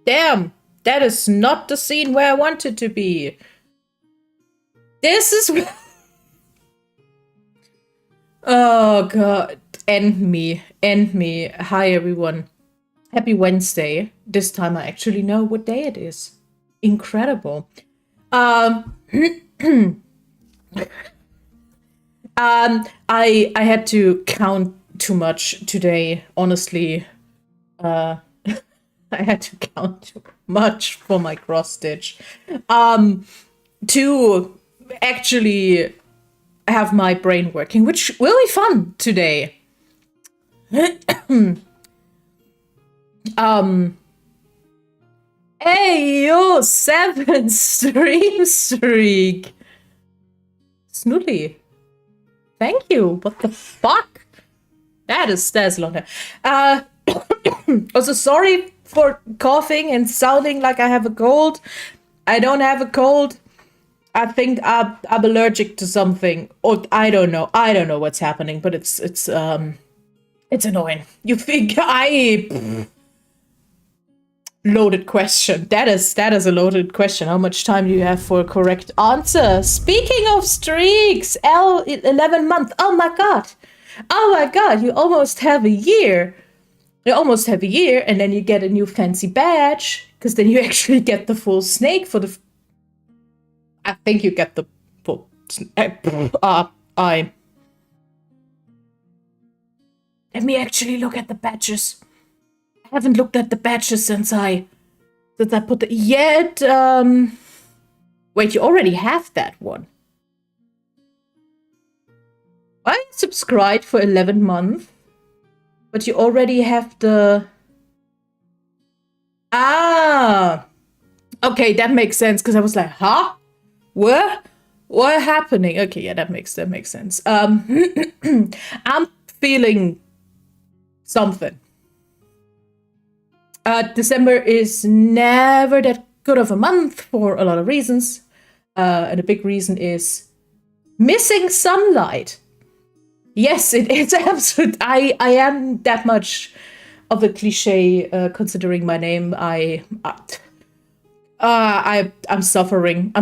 Damn, that is not the scene where I want it to be. This is... Oh, God. End me. End me. Hi, everyone. Happy Wednesday. This time I actually know what day it is. Incredible. I had to count too much today, honestly. I had to count too much for my cross stitch. To actually have my brain working, which will be fun today. Hey, yo, 7 stream streak. Snootly. Thank you. What the fuck? That's a lot. Also, sorry for coughing and sounding like I have a cold. I don't have a cold. I think I'm allergic to something, or I don't know. I don't know what's happening, but it's annoying. You think loaded question. That is a loaded question. How much time do you have for a correct answer? Speaking of streaks, 11 month. Oh my god! You almost have a year. And then you get a new fancy badge, because then you actually get the full snake for the. I think you get the full. Let me actually look at the badges. I haven't looked at the badges since I put the yet. Wait, you already have that one. I subscribed for 11 months, but you already have the. Okay, that makes sense, because I was like, huh? What happening? Okay, yeah, that makes sense. I'm feeling something. December is never that good of a month for a lot of reasons. And a big reason is missing sunlight. Yes, it's absolute. I am that much of a cliche, considering my name. I'm suffering.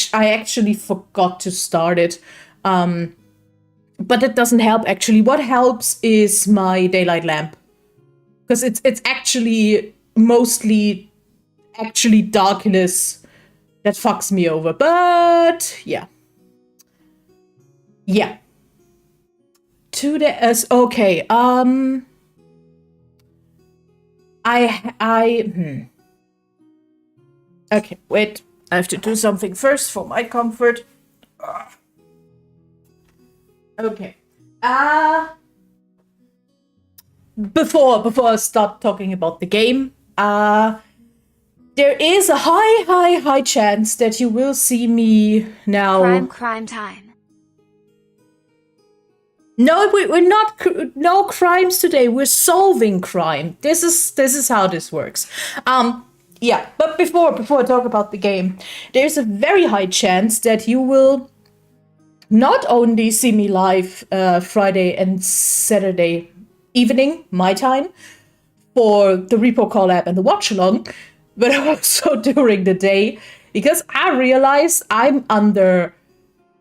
I actually forgot to start it. But it doesn't help, actually. What helps is my daylight lamp. Because it's actually mostly darkness that fucks me over. But yeah. Yeah. Okay. Okay, wait. I have to do something first for my comfort. Okay. Before I start talking about the game, there is a high chance that you will see me now. Crime time. No, we're not. No crimes today. We're solving crime. This is how this works. Yeah. But before I talk about the game, there's a very high chance that you will not only see me live Friday and Saturday evening, my time, for the Repo collab and the watch along, but also during the day, because I realize I'm under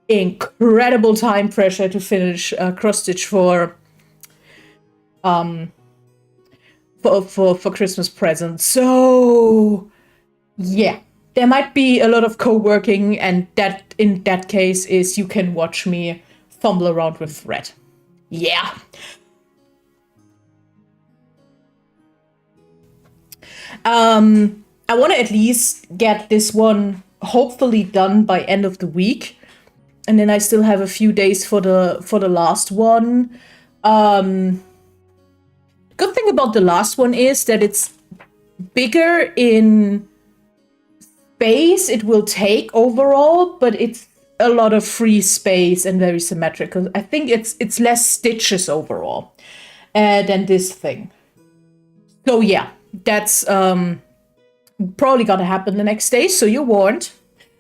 incredible time pressure to finish cross stitch for Christmas presents. So yeah, there might be a lot of co-working, and that in that case is you can watch me fumble around with thread. Yeah. I want to at least get this one hopefully done by end of the week, and then I still have a few days for the last one. Good thing about the last one is that it's bigger in space it will take overall, but it's a lot of free space and very symmetrical. I think it's less stitches overall than this thing. So yeah, that's probably gonna happen the next day, so you're warned.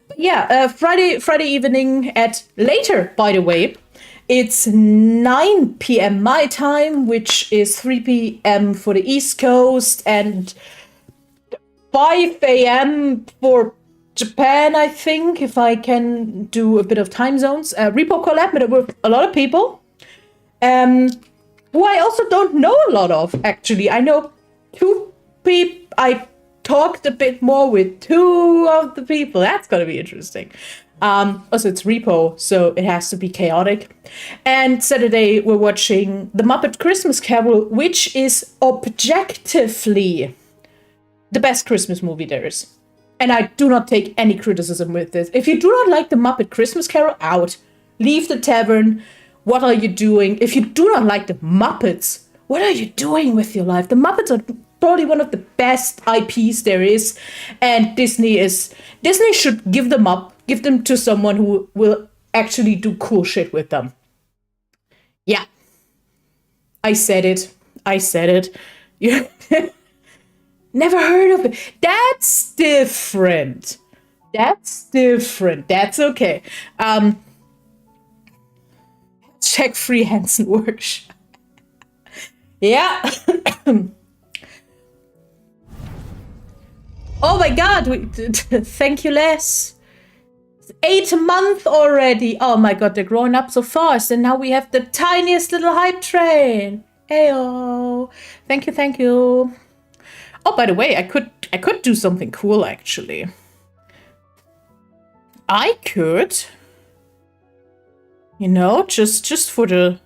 But yeah, Friday evening at later, by the way, It's 9 p.m. my time, which is 3 p.m. for the East Coast, and 5 a.m. for Japan, I think, if I can do a bit of time zones. Repo collab with a lot of people, who I also don't know a lot of, actually. I know 2 people. I talked a bit more with 2 of the people. That's gonna be interesting. Also, it's Repo, so it has to be chaotic. And Saturday, we're watching The Muppet Christmas Carol, which is objectively the best Christmas movie there is. And I do not take any criticism with this. If you do not like The Muppet Christmas Carol, out. Leave the tavern. What are you doing? If you do not like the Muppets, what are you doing with your life? The Muppets are probably one of the best IPs there is, and Disney should give them to someone who will actually do cool shit with them. Yeah. I said it. You never heard of it. That's different. That's okay. Check Free Hansen Workshop. Yeah. Oh my god, thank you, Les. 8 months already. Oh my god, they're growing up so fast, and now we have the tiniest little hype train. Heyo. Thank you. Oh, by the way, I could do something cool, actually. I could, you know, just for the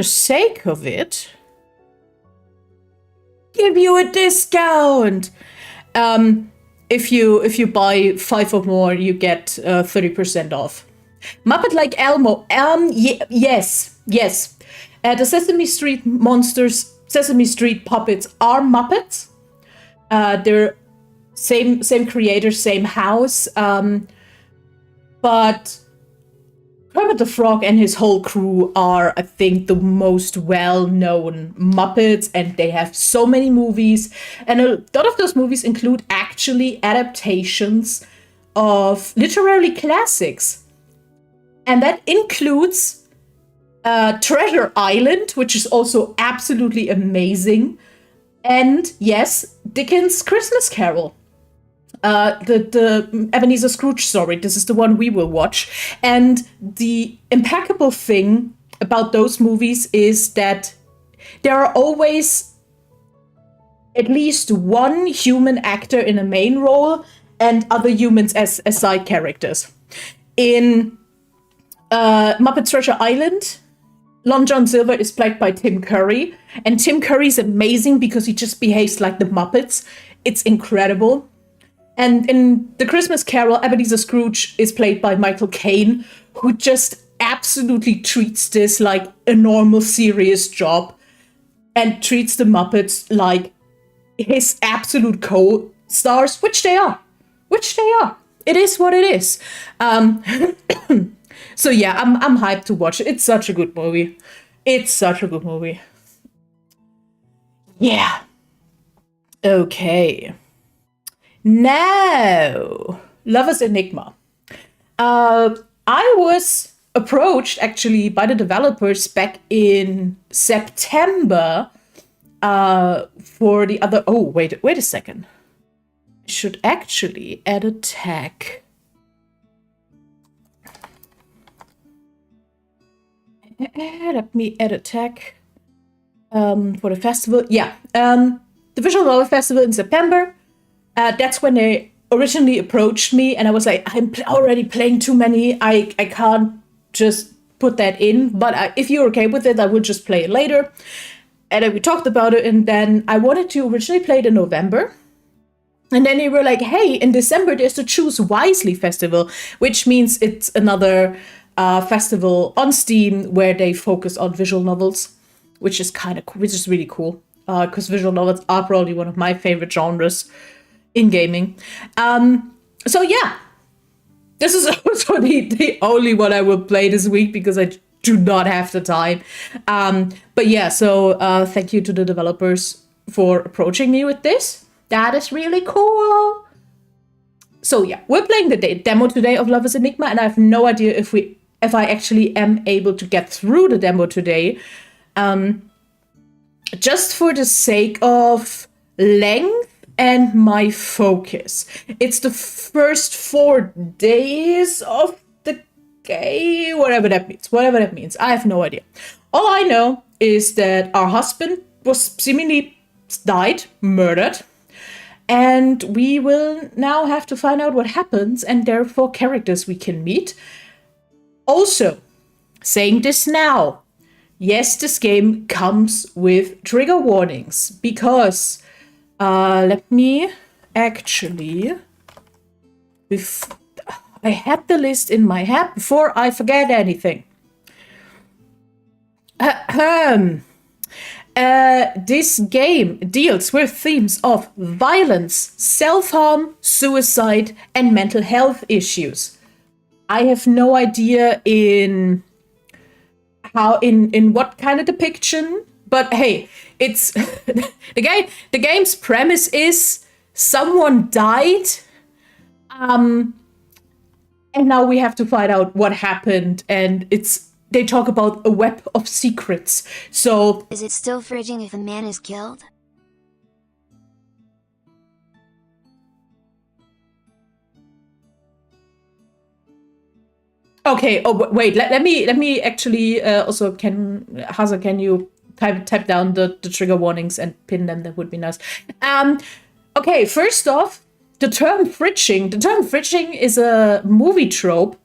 sake of it, give you a discount. If you buy 5 or more, you get 30% off. Muppet Like Elmo. Yes. The Sesame Street monsters, Sesame Street puppets are Muppets. They're same creator, same house. But Kermit the Frog and his whole crew are, I think, the most well-known Muppets, and they have so many movies. And a lot of those movies include actually adaptations of literary classics. And that includes Treasure Island, which is also absolutely amazing. And yes, Dickens' Christmas Carol. The Ebenezer Scrooge story. This is the one we will watch. And the impeccable thing about those movies is that there are always at least one human actor in a main role and other humans as side characters. In Muppet Treasure Island, Lon John Silver is played by Tim Curry. And Tim Curry is amazing because he just behaves like the Muppets. It's incredible. And in The Christmas Carol, Ebenezer Scrooge is played by Michael Caine, who just absolutely treats this like a normal, serious job and treats the Muppets like his absolute co-stars, which they are. It is what it is. So yeah, I'm hyped to watch it. It's such a good movie. Yeah. Okay. Now, Lover's Enigma. I was approached actually by the developers back in September for the other. Oh, wait a second. I should actually add a tag. Let me add a tag for the festival. Yeah, the Visual Novel Festival in September. That's when they originally approached me, and I was like, I'm already playing too many. I can't just put that in, but if you're okay with it, I will just play it later. And then we talked about it, and then I wanted to originally play it in November. And then they were like, hey, in December, there's the Choose Wisely Festival, which means it's another festival on Steam where they focus on visual novels, which is really cool, because visual novels are probably one of my favorite genres in gaming. So yeah, this is also the only one I will play this week because I do not have the time. But yeah, so thank you to the developers for approaching me with this. That is really cool. So yeah, we're playing the demo today of Lover's Enigma, and I have no idea if we if I actually am able to get through the demo today, just for the sake of length and my focus. It's the first 4 days of the game, whatever that means. I have no idea. All I know is that our husband was seemingly died, murdered, and we will now have to find out what happens, and therefore characters we can meet. Also, saying this now, yes, this game comes with trigger warnings, because let me actually, I had the list in my head before I forget anything. This game deals with themes of violence, self-harm, suicide, and mental health issues. I have no idea in what kind of depiction, but hey, it's the game's premise is someone died, and now we have to find out what happened, and they talk about a web of secrets. So is it still fridging if a man is killed? okay, oh wait, let me actually also, Haza, can you type down the trigger warnings and pin them? That would be nice. Okay, first off, the term fridging is a movie trope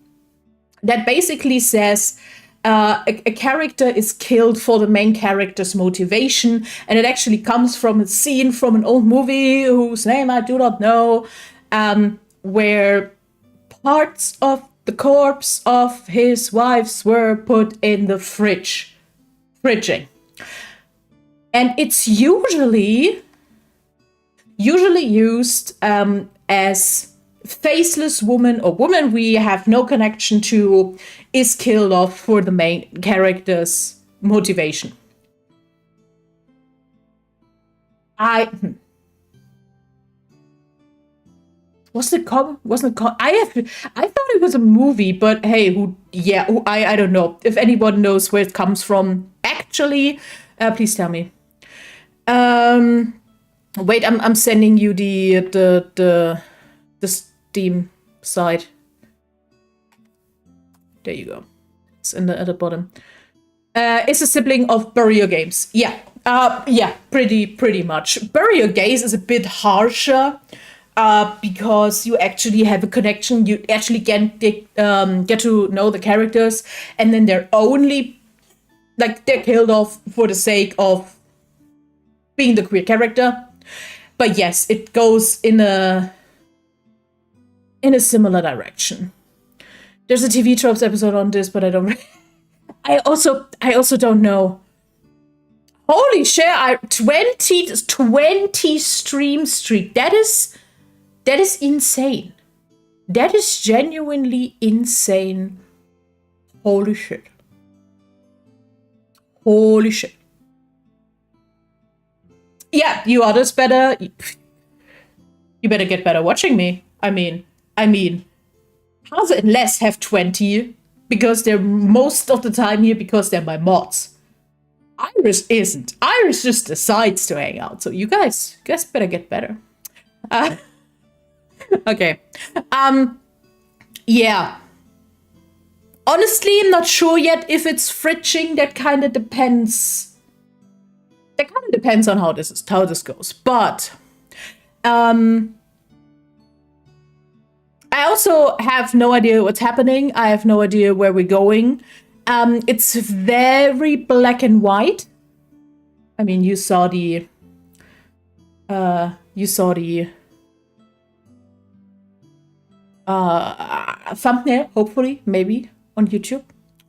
that basically says a character is killed for the main character's motivation, and it actually comes from a scene from an old movie whose name I do not know, where parts of the corpse of his wives were put in the fridging. And it's usually used as faceless woman or woman we have no connection to is killed off for the main character's motivation. I thought it was a movie, but hey, I don't know. If anyone knows where it comes from, actually, please tell me. Wait, I'm sending you the Steam site. There you go. It's at the bottom. It's a sibling of Burial Games. Yeah, pretty much. Burial Games is a bit harsher. Because you actually have a connection, you actually get to know the characters, and then they're killed off for the sake of being the queer character. But yes, it goes in a similar direction. There's a TV Tropes episode on this, but I don't. I also don't know. Holy shit! 20 stream streak. That is insane. That is genuinely insane. Holy shit. Holy shit. Yeah, you others better. You better get better watching me. I mean, Haza and Les have 20 because they're most of the time here because they're my mods. Iris isn't. Iris just decides to hang out. So you guys better get better. Okay. Yeah. Honestly, I'm not sure yet if it's fridging. That kind of depends. That kind of depends on how this goes. But I also have no idea what's happening. I have no idea where we're going. It's very black and white. I mean, you saw the thumbnail, hopefully, maybe on YouTube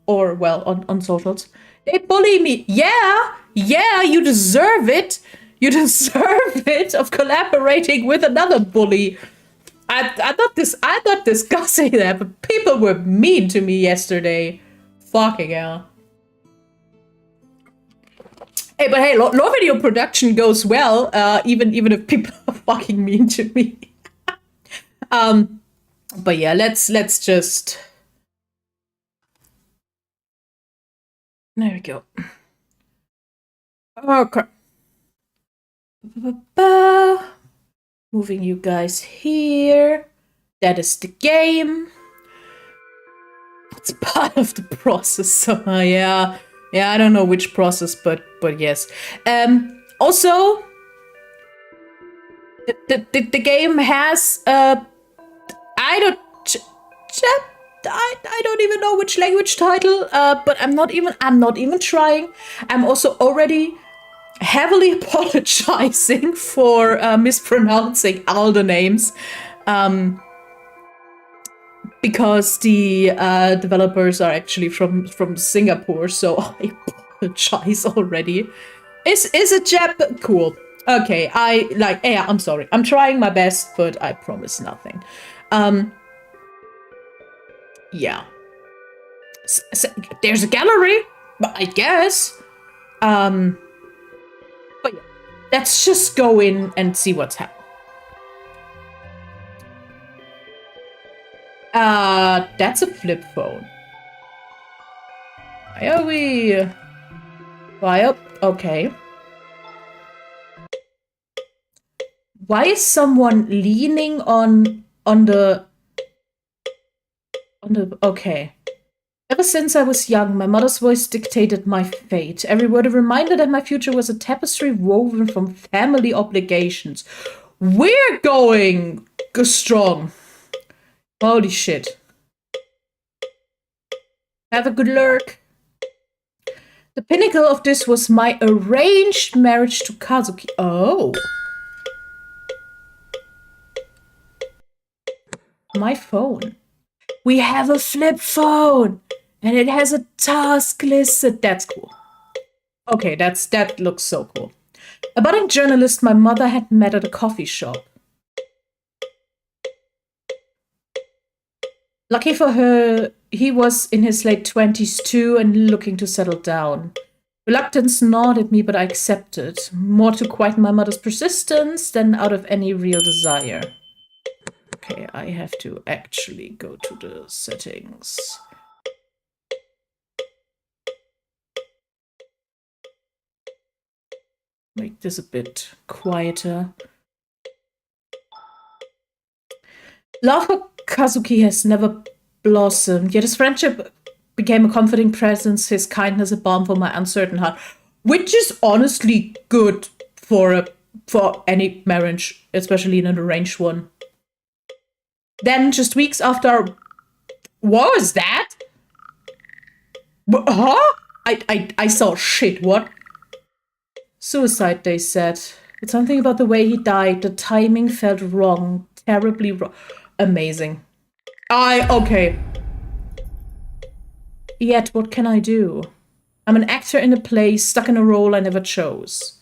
or well on socials. They bully me. Yeah, you deserve it. You deserve it of collaborating with another bully. I'm not discussing that, but people were mean to me yesterday. Fucking hell. Hey, but hey, lore video production goes well, even if people are fucking mean to me. But yeah, let's just There we go. Okay. Ba-ba-ba. Moving you guys here. That is the game. It's part of the process. So yeah, I don't know which process, but yes. Also, the game has I don't I don't even know which language title. But I'm not even trying. I'm also already heavily apologizing for mispronouncing all the names. Because the developers are actually from Singapore, so I apologize already. Is it Jap? Cool. Okay, yeah, I'm sorry. I'm trying my best, but I promise nothing. Yeah. There's a gallery, but I guess. But yeah, let's just go in and see what's happening. That's a flip phone. Why are we? Okay. Why is someone leaning on the okay. Ever since I was young, my mother's voice dictated my fate. Every word a reminder that my future was a tapestry woven from family obligations. We're going strong. Holy shit. Have a good lurk. The pinnacle of this was my arranged marriage to Kazuki. Oh. My phone. We have a flip phone. And it has a task list. That's cool. Okay, that looks so cool. A budding journalist my mother had met at a coffee shop. Lucky for her, he was in his late 20s too and looking to settle down. Reluctance gnawed at me, but I accepted. More to quieten my mother's persistence than out of any real desire. Okay, I have to actually go to the settings. Make this a bit quieter. Love for Kazuki has never blossomed, yet his friendship became a comforting presence, his kindness a balm for my uncertain heart. Which is honestly good for any marriage, especially in an arranged one. Then, just weeks after... What was that? Huh? I saw shit, what? Suicide, they said. It's something about the way he died. The timing felt wrong. Terribly wrong. Amazing. Okay. Yet, what can I do? I'm an actor in a play, stuck in a role I never chose.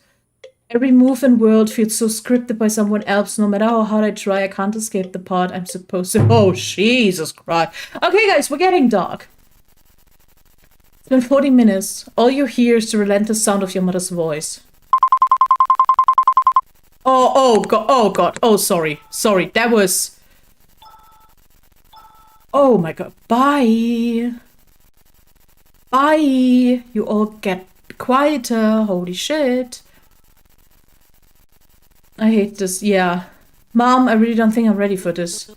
Every move and word feels so scripted by someone else. No matter how hard I try, I can't escape the part I'm supposed to. Oh, Jesus Christ. Okay, guys, we're getting dark. It's been 40 minutes. All you hear is the relentless sound of your mother's voice. Oh, God. Oh, sorry. That was... Oh, my God. Bye. You all get quieter. Holy shit. I hate this. Yeah. Mom, I really don't think I'm ready for this.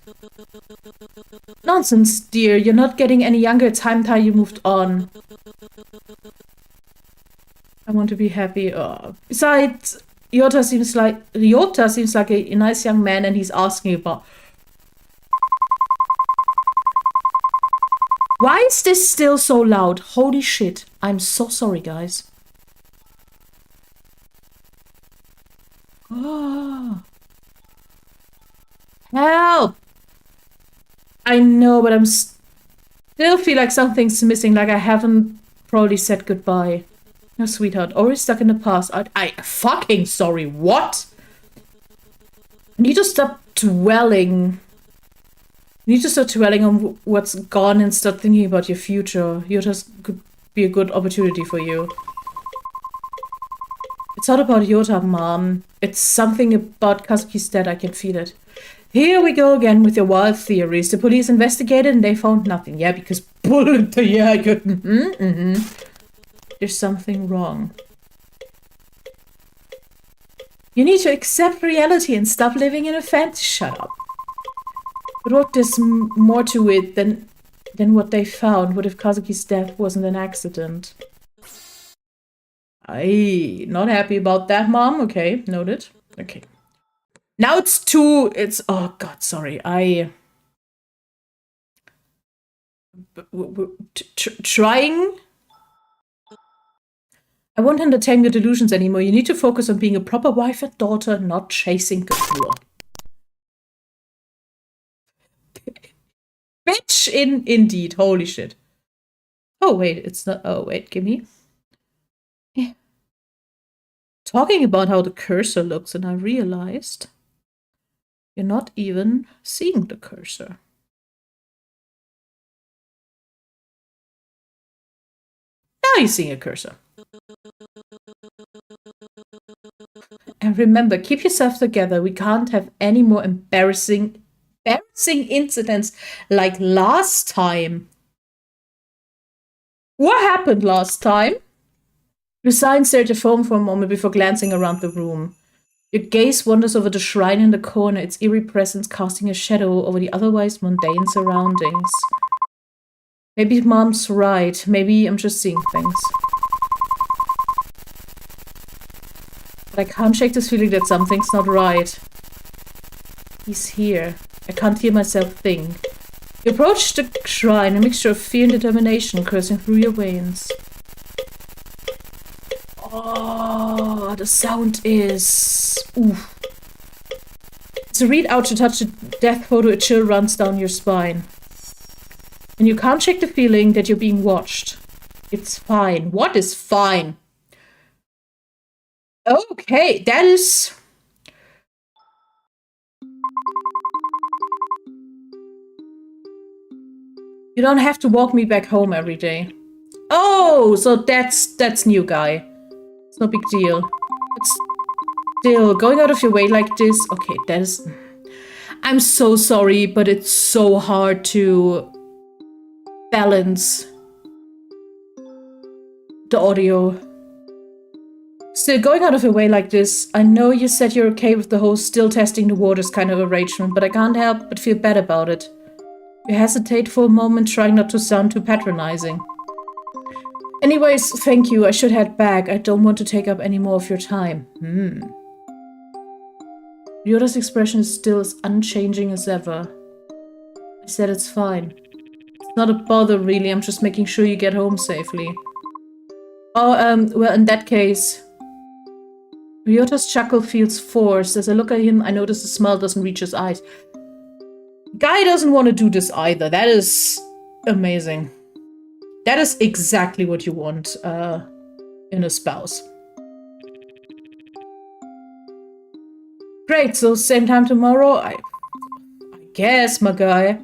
Nonsense, dear. You're not getting any younger. It's time you moved on. I want to be happy. Besides, Ryota seems like a nice young man, and he's asking about... Why is this still so loud? Holy shit. I'm so sorry, guys. Oh. Help! I know, but I'm still feel like something's missing, like I haven't probably said goodbye. No, sweetheart, always stuck in the past. I fucking sorry, what? I need to stop dwelling. You need to start dwelling on what's gone and start thinking about your future. Yota's could be a good opportunity for you. It's not about Yota, Mom. It's something about Kazuki's death. I can feel it. Here we go again with your wild theories. The police investigated and they found nothing. Yeah, because bullet. Yeah, I could. there's something wrong. You need to accept reality and stop living in a fantasy. Shut up. But what there's more to it than what they found? What if Kazuki's death wasn't an accident? Not happy about that, Mom. Okay, noted. Okay. Now it's oh god, sorry. Trying. I won't entertain your delusions anymore. You need to focus on being a proper wife and daughter, not chasing Gefühl. Bitch, indeed. Holy shit. Oh, wait, it's not. Oh, wait, give me. Yeah. Talking about how the cursor looks, and I realized you're not even seeing the cursor. Now you're seeing a cursor. And remember, keep yourself together. We can't have any more embarrassing incidents like last time. What happened last time? Resign stared at your phone for a moment before glancing around the room. Your gaze wanders over the shrine in the corner, its eerie presence casting a shadow over the otherwise mundane surroundings. Maybe Mom's right. Maybe I'm just seeing things. But I can't shake this feeling that something's not right. He's here. I can't hear myself think. You approach the shrine, a mixture of fear and determination coursing through your veins. Oh, the sound is... Oof. As you reach out to touch the death photo, a chill runs down your spine. And you can't shake the feeling that you're being watched. It's fine. What is fine? Okay, that is... You don't have to walk me back home every day. Oh, so that's new guy. It's no big deal. But still, going out of your way like this... Okay, that is... I'm so sorry, but it's so hard to balance the audio. Still, going out of your way like this, I know you said you're okay with the whole still testing the waters kind of arrangement, but I can't help but feel bad about it. You hesitate for a moment, trying not to sound too patronizing. Anyways, thank you. I should head back. I don't want to take up any more of your time. Ryota's expression is still as unchanging as ever. I said it's fine. It's not a bother, really. I'm just making sure you get home safely. Oh, well, in that case... Ryota's chuckle feels forced. As I look at him, I notice the smile doesn't reach his eyes. Guy doesn't want to do this either. That is amazing. That is exactly what you want in a spouse. Great, so same time tomorrow? I guess, my guy.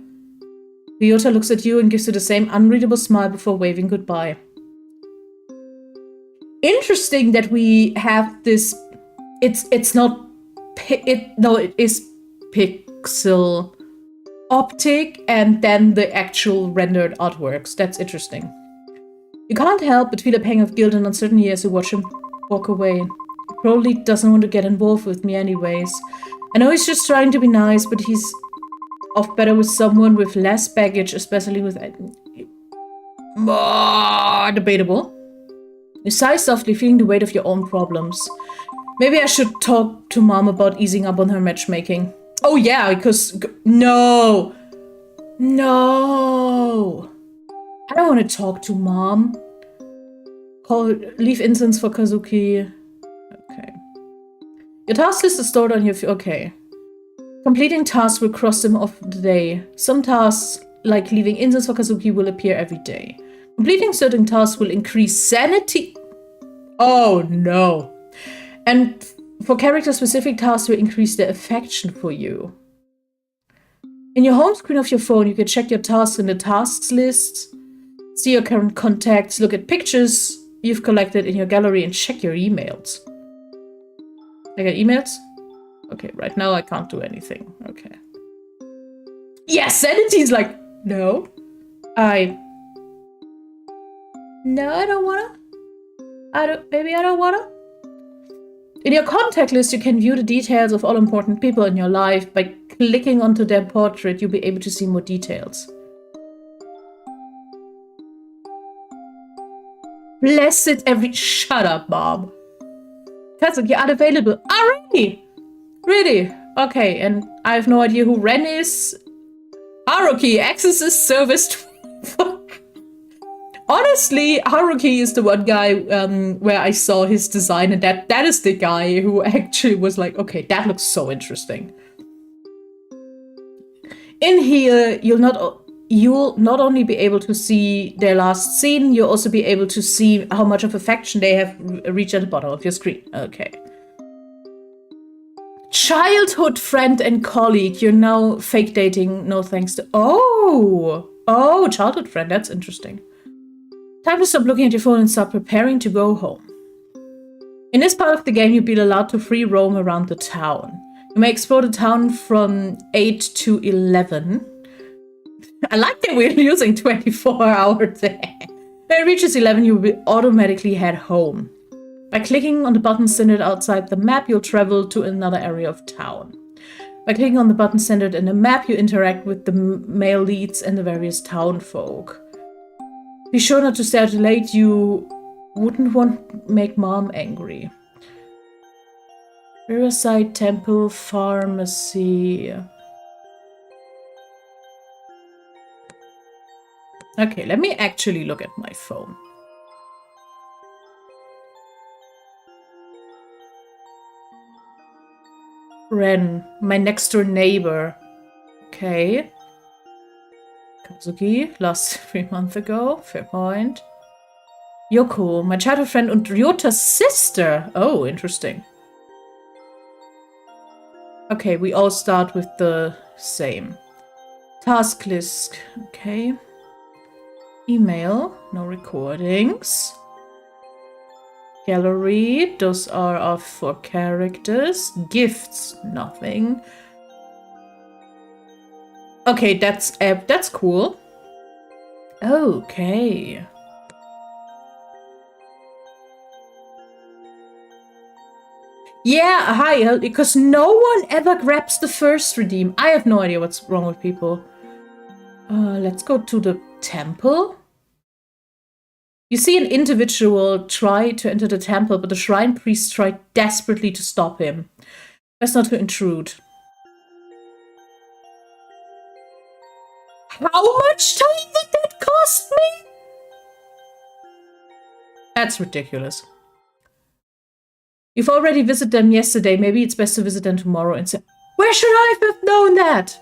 Ryota looks at you and gives you the same unreadable smile before waving goodbye. Interesting that we have this... It's not... No, it is pixel optic and then the actual rendered artworks. That's interesting. You can't help but feel a pang of guilt and uncertainty as you watch him walk away. He probably doesn't want to get involved with me anyways. I know he's just trying to be nice, but he's off better with someone with less baggage, especially with... debatable. You sigh softly, feeling the weight of your own problems. Maybe I should talk to Mom about easing up on her matchmaking. Oh yeah, because... No! No! I don't want to talk to Mom. Leave incense for Kazuki. Okay. Your task list is stored on your... Okay. Completing tasks will cross them off the day. Some tasks, like leaving incense for Kazuki, will appear every day. Completing certain tasks will increase sanity. Oh no. And for character-specific tasks will increase their affection for you. In your home screen of your phone, you can check your tasks in the tasks list, see your current contacts, look at pictures you've collected in your gallery, and check your emails. I got emails? Okay, right now I can't do anything. Okay. Yes, sanity's like, no. No, I don't wanna. Maybe I don't wanna? In your contact list, you can view the details of all important people in your life. By clicking onto their portrait, you'll be able to see more details. Blessed every... Shut up, Mom. Katsuki, you're unavailable. Ah, really? Really? Okay, and I have no idea who Ren is. Haruki, accesses service. Honestly, Haruki is the one guy where I saw his design, and that is the guy who actually was like, okay, that looks so interesting. In here, you'll not only be able to see their last scene, you'll also be able to see how much of affection they have reached at the bottom of your screen. Okay. Childhood friend and colleague. You're now fake dating. No thanks to... Oh, childhood friend. That's interesting. Time to stop looking at your phone and start preparing to go home. In this part of the game, you'll be allowed to free roam around the town. You may explore the town from 8 to 11. I like that we're using 24 hours there. When it reaches 11, you will automatically head home. By clicking on the button centered outside the map, you'll travel to another area of town. By clicking on the button centered in the map, you interact with the male leads and the various town folk. Be sure not to stay out too late, you wouldn't want to make Mom angry. Riverside Temple Pharmacy. Okay, let me actually look at my phone. Ren, my next door neighbor. Okay. Kazuki, lost 3 months ago. Fair point. Yoko, my childhood friend and Ryota's sister. Oh, interesting. Okay, we all start with the same. Task list. Okay. Email. No recordings. Gallery. Those are our 4 characters. Gifts. Nothing. Okay, that's cool. Okay. Yeah, hi, because no one ever grabs the first redeem. I have no idea what's wrong with people. Let's go to the temple. You see an individual try to enter the temple, but the shrine priest tried desperately to stop him. Best not to intrude. How much time did that cost me? That's ridiculous. You've already visited them yesterday. Maybe it's best to visit them tomorrow and say, where should I have known that?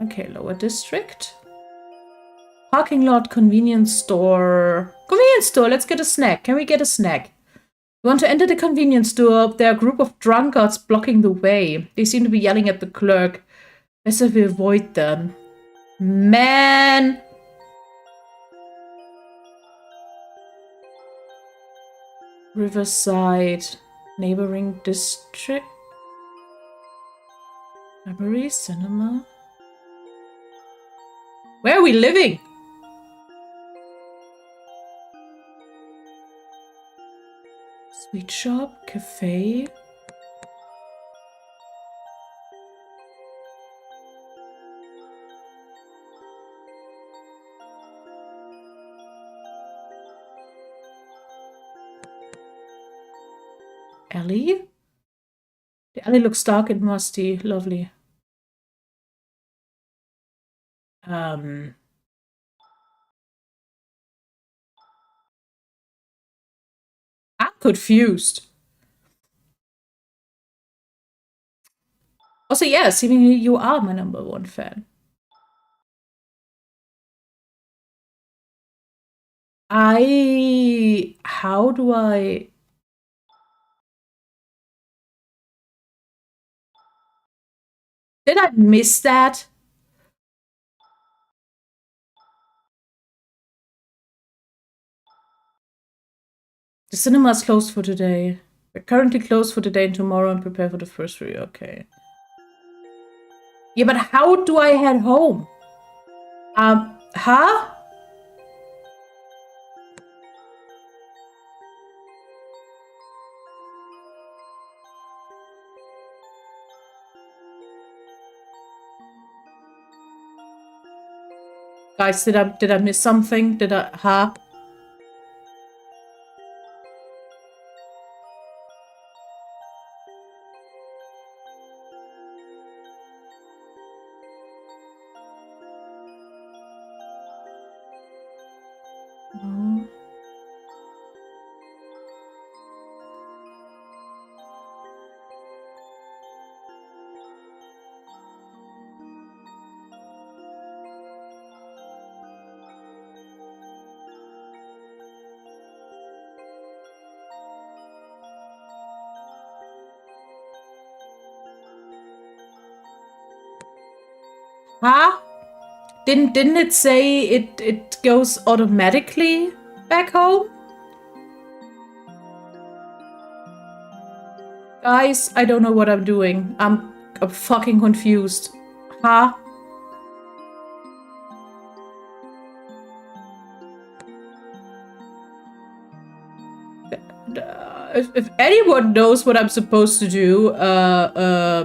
Okay, lower district. Parking lot, convenience store. Convenience store, let's get a snack. Can we get a snack? You want to enter the convenience store? There are a group of drunkards blocking the way. They seem to be yelling at the clerk. Best if we avoid them. Man! Riverside. Neighboring district. Library, cinema. Where are we living? Sweet shop, cafe. Alley? The alley looks dark and musty. Lovely. I'm confused. Also, yeah, seemingly you are my #1 fan. How do I... Did I miss that? The cinema is closed for today. We're currently closed for today and tomorrow and prepare for the first review. Okay. Yeah, but how do I head home? Huh? Guys, did I miss something? Did I... Huh? No. Huh? Didn't it say it goes automatically back home? Guys, I don't know what I'm doing. I'm fucking confused. Huh? If anyone knows what I'm supposed to do, huh?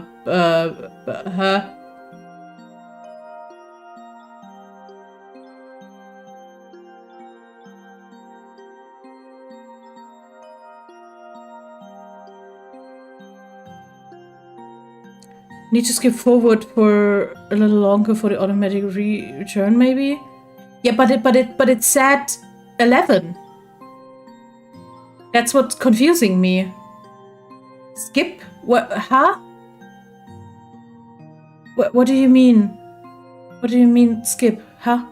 Need to skip forward for a little longer for the automatic return, maybe? Yeah, but it said 11. That's what's confusing me. Skip? What? Huh? What do you mean? What do you mean skip? Huh?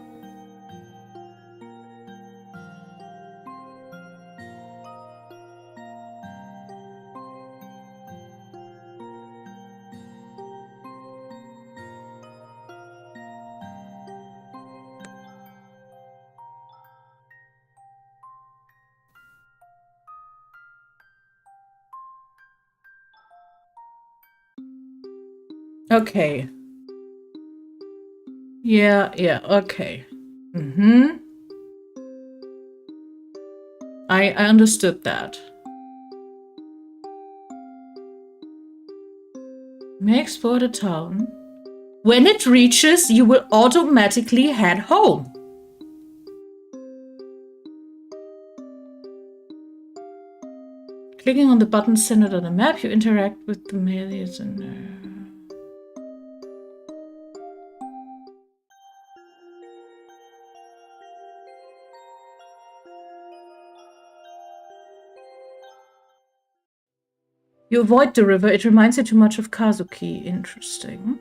Okay. Yeah, okay. I understood that. May explore the town. When it reaches, you will automatically head home. Clicking on the button centered on the map, you interact with the aliens and... You avoid the river. It reminds you too much of Kazuki. Interesting.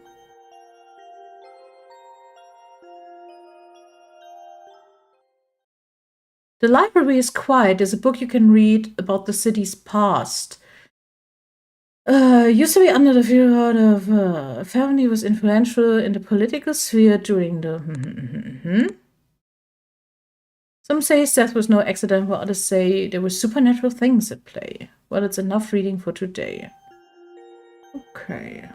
The library is quiet. There's a book you can read about the city's past. Used to be under the fear of a family was influential in the political sphere during the... Some say death was no accident, while others say there were supernatural things at play. Well, it's enough reading for today. Okay.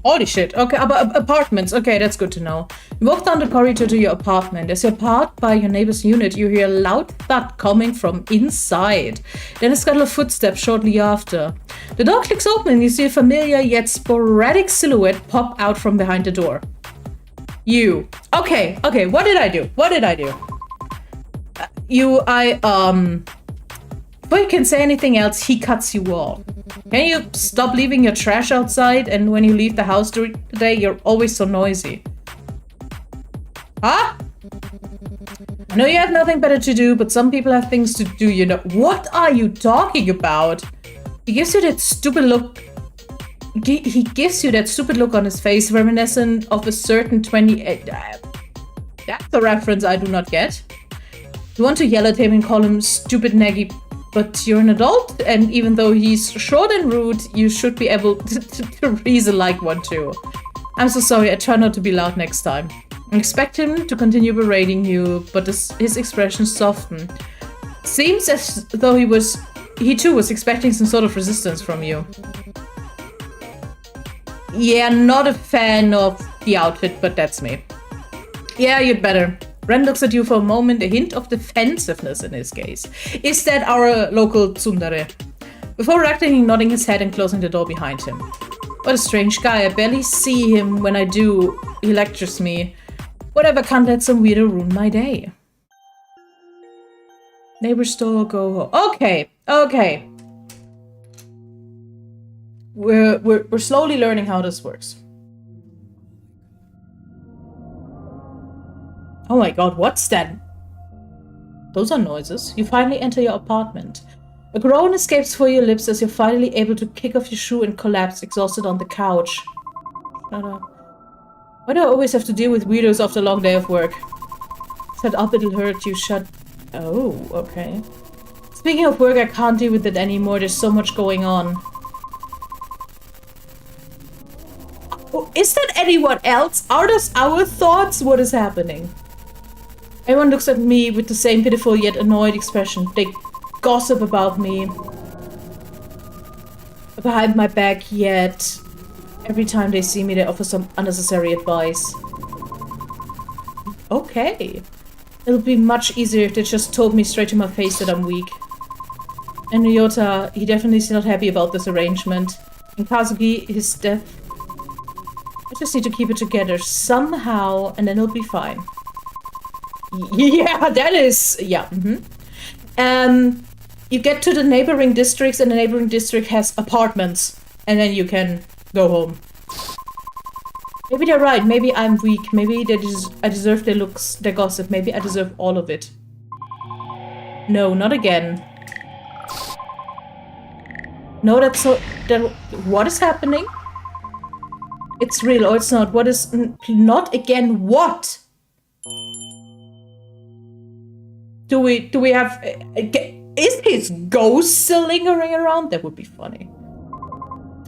Holy shit. Okay, but apartments. Okay, that's good to know. You walk down the corridor to your apartment. As you're parked by your neighbor's unit, you hear a loud thud coming from inside. Then a scuttle of footsteps shortly after. The door clicks open and you see a familiar yet sporadic silhouette pop out from behind the door. You. Okay, what did I do? Before you can say anything else, he cuts you off. Can you stop leaving your trash outside? And when you leave the house during the day, you're always so noisy. Huh? I know you have nothing better to do, but some people have things to do, you know. What are you talking about? He gives you that stupid look. He gives you that stupid look on his face, reminiscent of a certain 28... that's a reference I do not get. You want to yell at him and call him stupid naggy, but you're an adult, and even though he's short and rude, you should be able to reason like one too. I'm so sorry, I try not to be loud next time. I expect him to continue berating you, but his expression softened. Seems as though he too was expecting some sort of resistance from you. Yeah, not a fan of the outfit, but that's me. Yeah, you'd better. Ren looks at you for a moment, a hint of defensiveness in his gaze. Is that our local tsundere? Before reacting, nodding his head and closing the door behind him. What a strange guy. I barely see him. When I do, he lectures me. Whatever, can't let some weirdo ruin my day. Neighbor store, go home. Okay, okay. We're slowly learning how this works. Oh my god, what's that? Those are noises. You finally enter your apartment. A groan escapes for your lips as you're finally able to kick off your shoe and collapse, exhausted on the couch. Shut up. Why do I always have to deal with weirdos after a long day of work? Shut up, it'll hurt you. Shut... Oh, okay. Speaking of work, I can't deal with it anymore. There's so much going on. Oh, is that anyone else? Are those our thoughts? What is happening? Everyone looks at me with the same pitiful yet annoyed expression. They gossip about me. Behind my back, yet every time they see me, they offer some unnecessary advice. Okay. It'll be much easier if they just told me straight to my face that I'm weak. And Ryota, he definitely is not happy about this arrangement. And Kazuki, his death... I just need to keep it together somehow, and then it'll be fine. Yeah, that is... Yeah. You get to the neighboring districts, and the neighboring district has apartments. And then you can go home. Maybe they're right. Maybe I'm weak. Maybe I deserve their looks, their gossip. Maybe I deserve all of it. No, not again. No, that's so... What is happening? It's real or it's not. What is... Not again what? Do we have... Is his ghost still lingering around? That would be funny.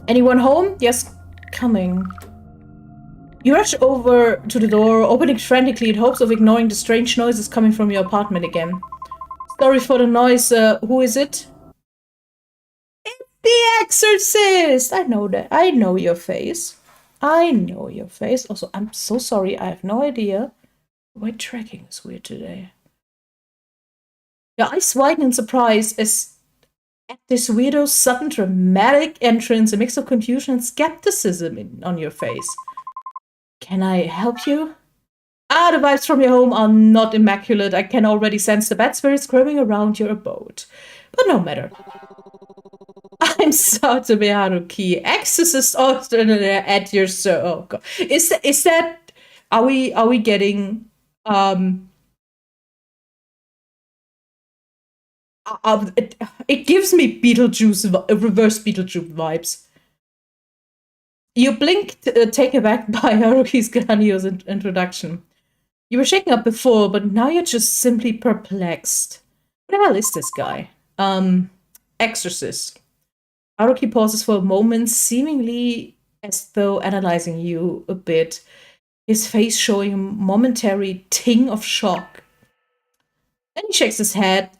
Anyone home? Yes, coming. You rush over to the door, opening frantically in hopes of ignoring the strange noises coming from your apartment again. Sorry for the noise. Who is it? It's the Exorcist! I know that. I know your face. I know your face. Also, I'm so sorry. I have no idea. My tracking is weird today. Your eyes widen in surprise as at this weirdo's sudden dramatic entrance, a mix of confusion and skepticism on your face. Can I help you? Ah, the vibes from your home are not immaculate. I can already sense the bad spirits roaming around your abode. But no matter. I'm Satome Haruki, exorcist alternate at your oh god. Is that are we getting it gives me Beetlejuice, reverse Beetlejuice vibes. You blinked, taken aback by Haruki's grandiose introduction. You were shaken up before, but now you're just simply perplexed. What the hell is this guy? Exorcist. Haruki pauses for a moment, seemingly as though analyzing you a bit, his face showing a momentary ting of shock. Then he shakes his head,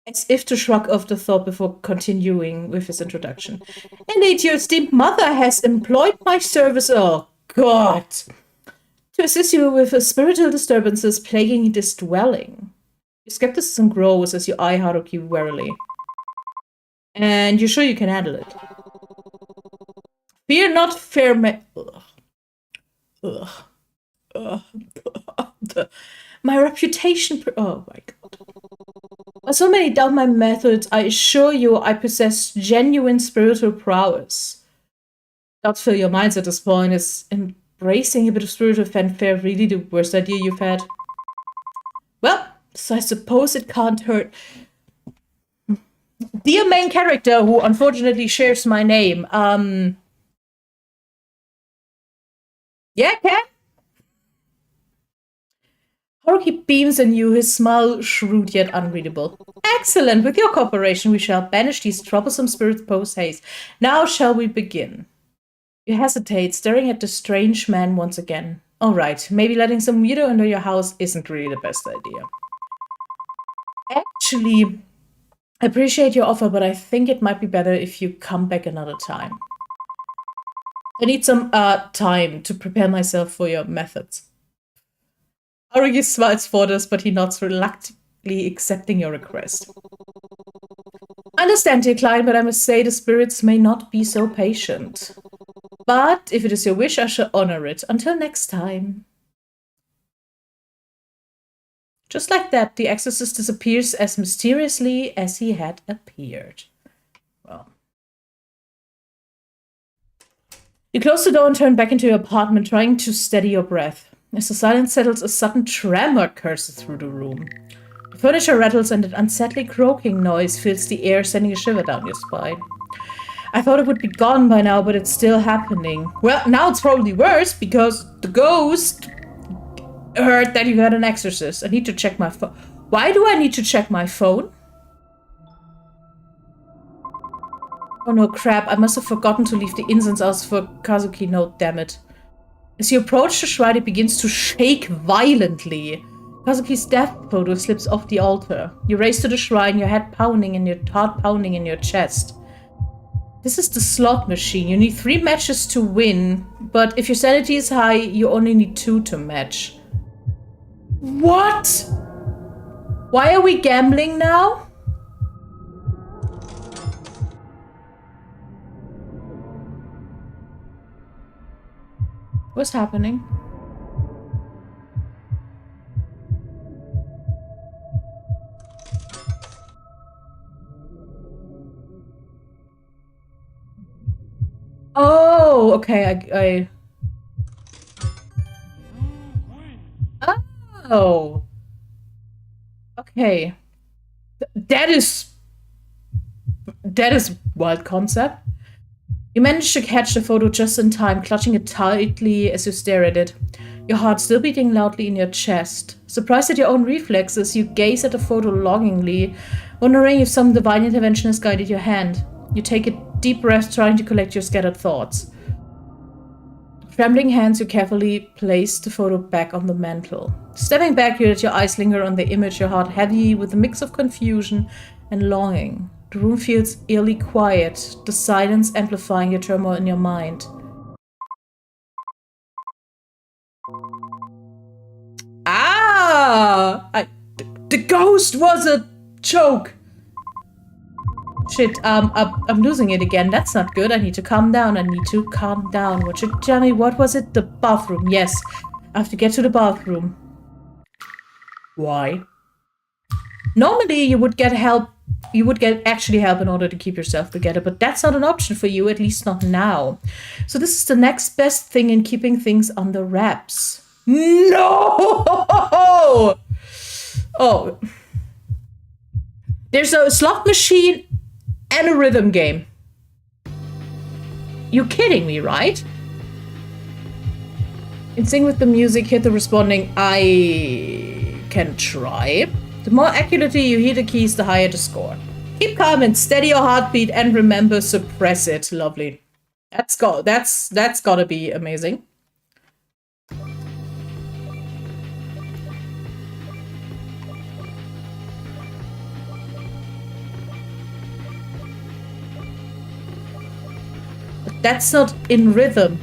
as if to shrug off the thought before continuing with his introduction. Indeed, your esteemed mother has employed my service, oh god, to assist you with the spiritual disturbances plaguing this dwelling. Your skepticism grows as you eye Haruki warily. And you're sure you can handle it. Fear not, fair my reputation... Oh my god. While so many doubt my methods, I assure you I possess genuine spiritual prowess. Doubts fill your minds at this point. Is embracing a bit of spiritual fanfare really the worst idea you've had? Well, so I suppose it can't hurt. Dear main character, who unfortunately shares my name, yeah, Cat? Haruki beams on you, his smile shrewd yet unreadable. Excellent! With your cooperation, we shall banish these troublesome spirits post-haste. Now shall we begin? You hesitate, staring at the strange man once again. Alright, maybe letting some weirdo into your house isn't really the best idea. Actually, I appreciate your offer, but I think it might be better if you come back another time. I need some time to prepare myself for your methods. Haruki smiles for this, but he nods reluctantly, accepting your request. I understand, dear client, but I must say the spirits may not be so patient. But if it is your wish, I shall honor it. Until next time. Just like that, the exorcist disappears as mysteriously as he had appeared. Well. You close the door and turn back into your apartment, trying to steady your breath. As the silence settles, a sudden tremor curses through the room. The furniture rattles and an unsettling croaking noise fills the air, sending a shiver down your spine. I thought it would be gone by now, but it's still happening. Well, now it's probably worse, because the ghost heard that you got an exorcist. I need to check my phone. Why do I need to check my phone? Oh no, crap. I must have forgotten to leave the incense out for Kazuki. No, damn it. As you approach the shrine, it begins to shake violently. Kazuki's death photo slips off the altar. You race to the shrine, your heart pounding in your chest. This is the slot machine. You need 3 matches to win, but if your sanity is high, you only need 2 to match. What? Why are we gambling now? What's happening? Oh, okay, Oh. Okay. That is wild concept. You manage to catch the photo just in time, clutching it tightly as you stare at it. Your heart still beating loudly in your chest. Surprised at your own reflexes, you gaze at the photo longingly, wondering if some divine intervention has guided your hand. You take a deep breath, trying to collect your scattered thoughts. Trembling hands, you carefully place the photo back on the mantle. Stepping back, you let your eyes linger on the image, your heart heavy with a mix of confusion and longing. The room feels eerily quiet, the silence amplifying your turmoil in your mind. The ghost was a joke! Shit, I'm losing it again. That's not good. I need to calm down. What should tell me? What was it? The bathroom. Yes. I have to get to the bathroom. Why? Normally, you would get help. You would get actually help in order to keep yourself together, but that's not an option for you, at least not now. So this is the next best thing in keeping things under wraps. No! Oh. There's a slot machine and a rhythm game. You're kidding me, right? In sync with the music, hit the responding, I can try. The more accurately you hear the keys, the higher the score. Keep calm and steady your heartbeat, and remember, suppress it. Lovely. That's gotta be amazing. But that's not in rhythm.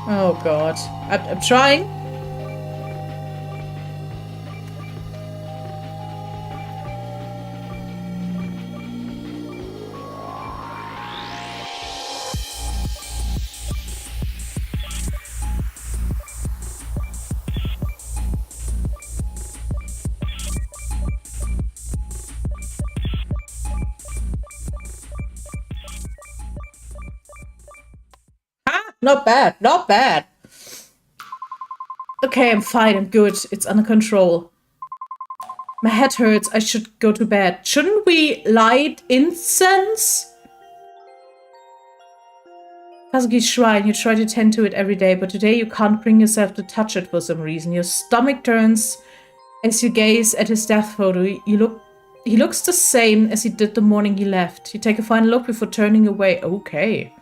Oh god. I'm trying. Not bad, not bad. Okay, I'm fine, I'm good. It's under control. My head hurts, I should go to bed. Shouldn't we light incense? Kazuki's shrine, you try to tend to it every day, but today you can't bring yourself to touch it for some reason. Your stomach turns as you gaze at his death photo. You look He looks the same as he did the morning he left. You take a final look before turning away. Okay.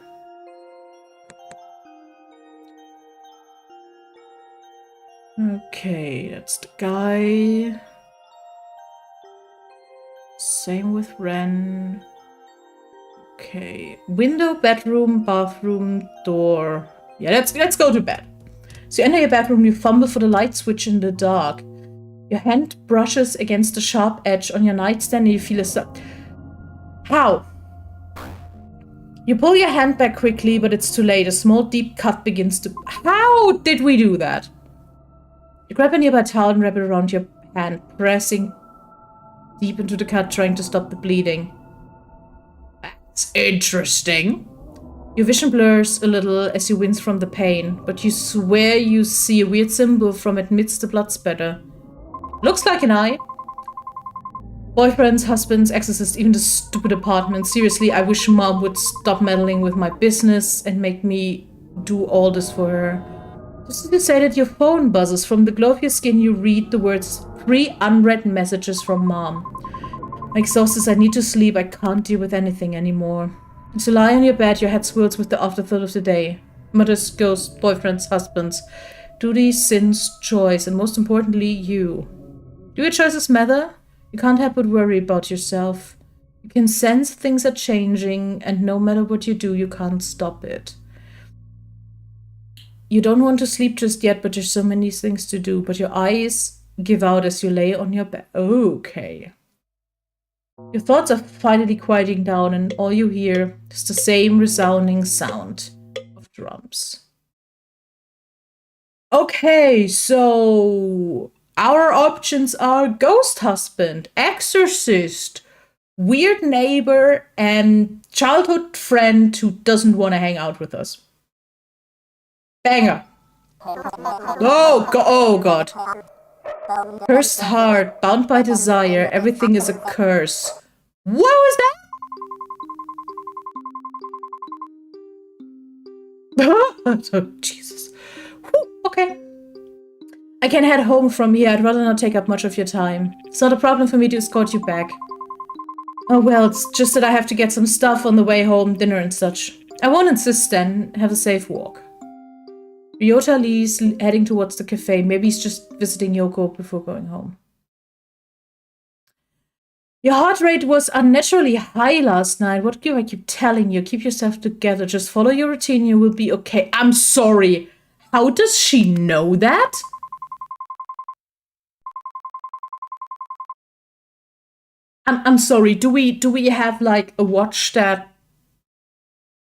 Okay, that's the guy. Same with Ren. Okay. Window, bedroom, bathroom, door. Yeah, let's go to bed. So you enter your bedroom, you fumble for the light switch in the dark. Your hand brushes against the sharp edge on your nightstand and you feel a How? You pull your hand back quickly, but it's too late. A small deep cut begins to... How did we do that? You grab a nearby towel and wrap it around your hand, pressing deep into the cut, trying to stop the bleeding. That's interesting. Your vision blurs a little as you wince from the pain, but you swear you see a weird symbol from amidst the blood spatter. Looks like an eye. Boyfriends, husbands, exorcists, even the stupid apartment. Seriously, I wish Mom would stop meddling with my business and make me do all this for her. Just as you say that, your phone buzzes. From the glow of your skin, you read the words, 3 unread messages from Mom. I'm exhausted, I need to sleep, I can't deal with anything anymore. As you lie on your bed, your head swirls with the afterthought of the day. Mothers, ghosts, boyfriends, husbands. Duties, sins, joys, and most importantly, you. Do your choices matter? You can't help but worry about yourself. You can sense things are changing, and no matter what you do, you can't stop it. You don't want to sleep just yet, but there's so many things to do. But your eyes give out as you lay on your bed. Okay. Your thoughts are finally quieting down, and all you hear is the same resounding sound of drums. Okay, so our options are ghost husband, exorcist, weird neighbor, and childhood friend who doesn't want to hang out with us. Banger. Oh God. Cursed heart, bound by desire, everything is a curse. What was that? Oh, Jesus. Whew, okay. I can head home from here. I'd rather not take up much of your time. It's not a problem for me to escort you back. Oh well, it's just that I have to get some stuff on the way home, dinner and such. I won't insist then. Have a safe walk. Ryota leaves, heading towards the cafe. Maybe he's just visiting Yoko before going home. Your heart rate was unnaturally high last night. What do I keep telling you? Keep yourself together. Just follow your routine. You will be okay. I'm sorry. How does she know that? I'm sorry. Do we have like a watch that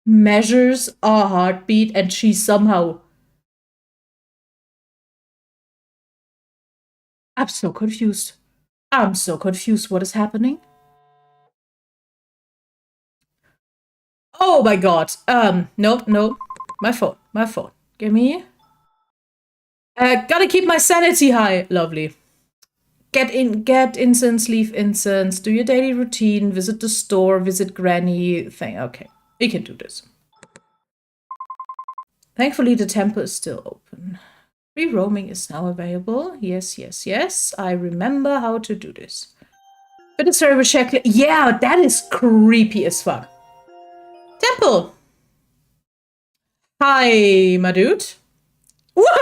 measures our heartbeat and she somehow... I'm so confused. I'm so confused. What is happening? Oh my god. No. My phone. Give me. Gotta keep my sanity high. Lovely. Get incense, leave incense, do your daily routine, visit the store, visit Granny thing. Okay, we can do this. Thankfully, the temple is still open. Free roaming is now available. Yes. I remember how to do this. But it's very checklist. Yeah, that is creepy as fuck. Temple. Hi, my dude. What